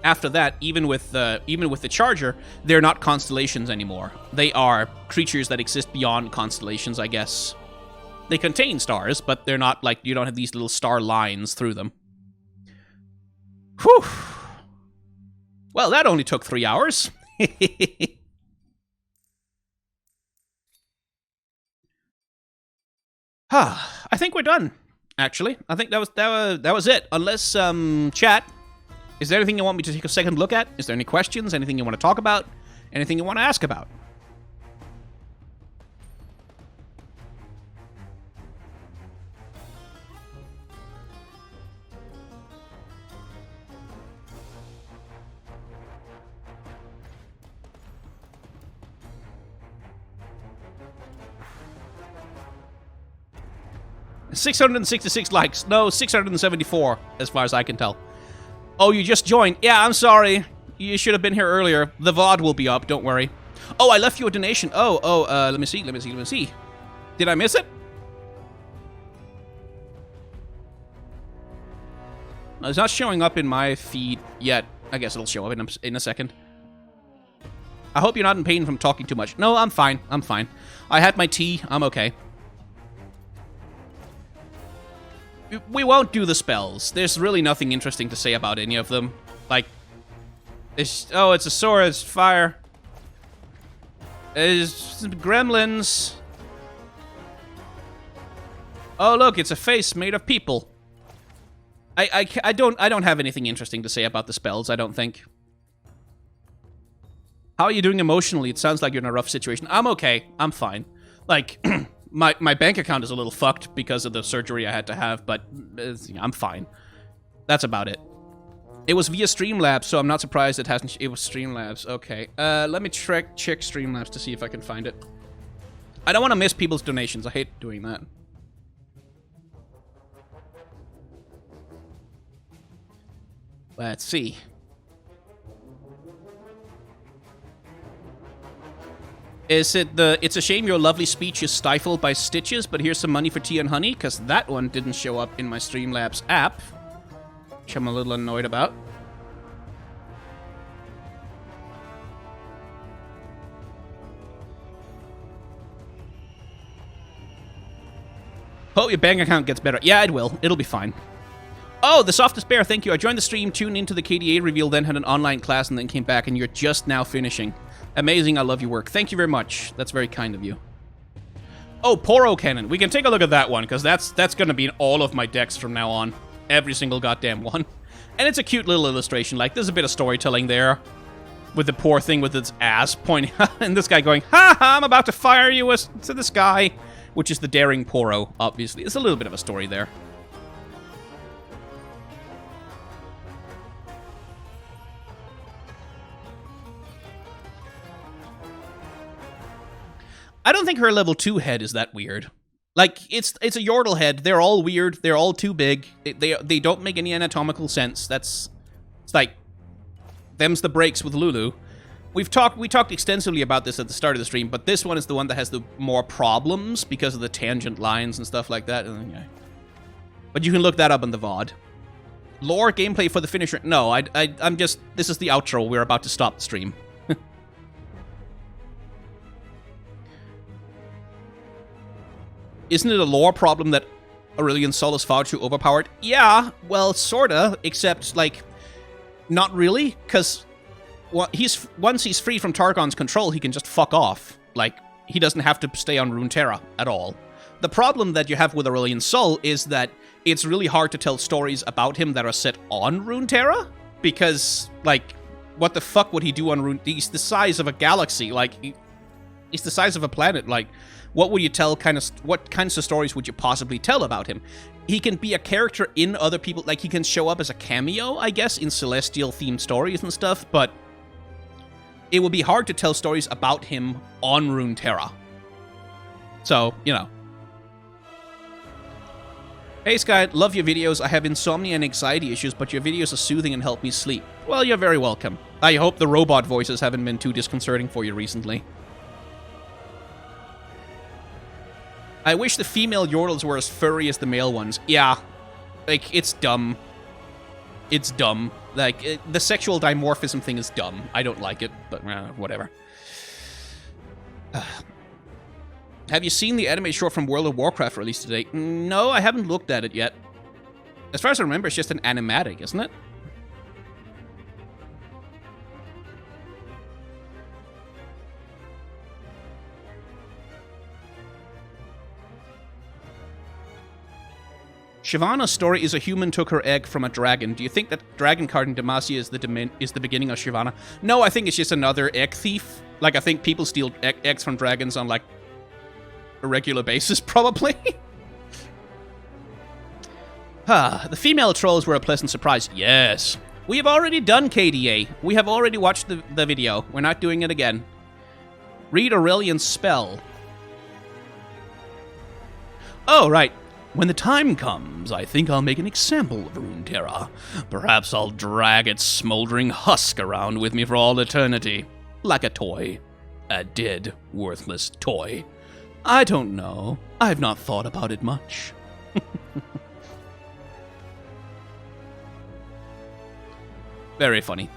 After that, even with the Charger, they're not constellations anymore. They are creatures that exist beyond constellations, I guess. They contain stars, but they're not, like, you don't have these little star lines through them. Whew! Well, that only took 3 hours. I think we're done, actually. I think that was it. Unless, chat, is there anything you want me to take a second look at? Is there any questions? Anything you want to talk about? Anything you want to ask about? 666 likes. No, 674, as far as I can tell. Oh, you just joined. Yeah, I'm sorry. You should have been here earlier. The VOD will be up, don't worry. Oh, I left you a donation. Let me see. Did I miss it? It's not showing up in my feed yet. I guess it'll show up in a second. I hope you're not in pain from talking too much. No, I'm fine. I'm fine. I had my tea. I'm okay. We won't do the spells. There's really nothing interesting to say about any of them. Like, it's a sword, it's fire. It's gremlins. Oh, look, it's a face made of people. I don't have anything interesting to say about the spells, I don't think. How are you doing emotionally? It sounds like you're in a rough situation. I'm okay. I'm fine. Like, my bank account is a little fucked because of the surgery I had to have, but I'm fine. That's about it. It was via Streamlabs, so I'm not surprised it hasn't... It was Streamlabs. Okay. Let me check Streamlabs to see if I can find it. I don't want to miss people's donations. I hate doing that. Let's see. Is it the... It's a shame your lovely speech is stifled by stitches, but here's some money for tea and honey, because that one didn't show up in my Streamlabs app, which I'm a little annoyed about. Hope your bank account gets better. Yeah, it will. It'll be fine. Oh, the softest bear, thank you. I joined the stream, tuned into the KDA reveal, then had an online class, and then came back, and you're just now finishing. Amazing, I love your work. Thank you very much. That's very kind of you. Oh, Poro Cannon. We can take a look at that one, because that's going to be in all of my decks from now on. Every single goddamn one. And it's a cute little illustration. Like, there's a bit of storytelling there. With the poor thing with its ass pointing out, and this guy going, ha ha, I'm about to fire you to the sky. Which is the daring Poro, obviously. It's a little bit of a story there. I don't think her level 2 head is that weird. Like, it's a Yordle head. They're all weird. They're all too big. They don't make any anatomical sense. It's like, them's the breaks with Lulu. We talked extensively about this at the start of the stream, but this one is the one that has the more problems because of the tangent lines and stuff like that. But you can look that up on the VOD. Lore gameplay for the finisher. No, I'm just... This is the outro. We're about to stop the stream. Isn't it a lore problem that Aurelian Sol is far too overpowered? Yeah, well, sorta, except, like, not really, because once he's free from Targon's control, he can just fuck off. Like, he doesn't have to stay on Runeterra at all. The problem that you have with Aurelian Sol is that it's really hard to tell stories about him that are set on Runeterra, because, like, what the fuck would he do on Rune... He's the size of a galaxy, like, he's the size of a planet, like... What would you tell what kinds of stories would you possibly tell about him? He can be a character in other people, like he can show up as a cameo, I guess, in celestial-themed stories and stuff, but it would be hard to tell stories about him on Runeterra. So, you know. Hey Sky, love your videos. I have insomnia and anxiety issues, but your videos are soothing and help me sleep. Well, you're very welcome. I hope the robot voices haven't been too disconcerting for you recently. I wish the female Yordles were as furry as the male ones. Yeah. Like, it's dumb. It's dumb. Like, the sexual dimorphism thing is dumb. I don't like it, but whatever. Have you seen the anime short from World of Warcraft released today? No, I haven't looked at it yet. As far as I remember, it's just an animatic, isn't it? Shyvana's story is a human took her egg from a dragon. Do you think that dragon card in Demacia is the beginning of Shyvana? No, I think it's just another egg thief. Like, I think people steal eggs from dragons on, like, a regular basis, probably. The female trolls were a pleasant surprise. Yes. We have already done KDA. We have already watched the video. We're not doing it again. Read Aurelian's spell. Oh, right. When the time comes, I think I'll make an example of Runeterra. Perhaps I'll drag its smoldering husk around with me for all eternity. Like a toy. A dead, worthless toy. I don't know. I've not thought about it much. Very funny.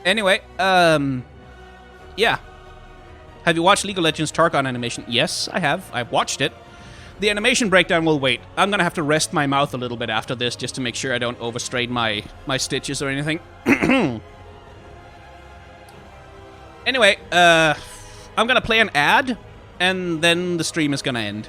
Anyway, yeah. Have you watched League of Legends Targon animation? Yes, I have. I've watched it. The animation breakdown will wait. I'm gonna have to rest my mouth a little bit after this just to make sure I don't overstrain my stitches or anything. Anyway, I'm gonna play an ad, and then the stream is gonna end.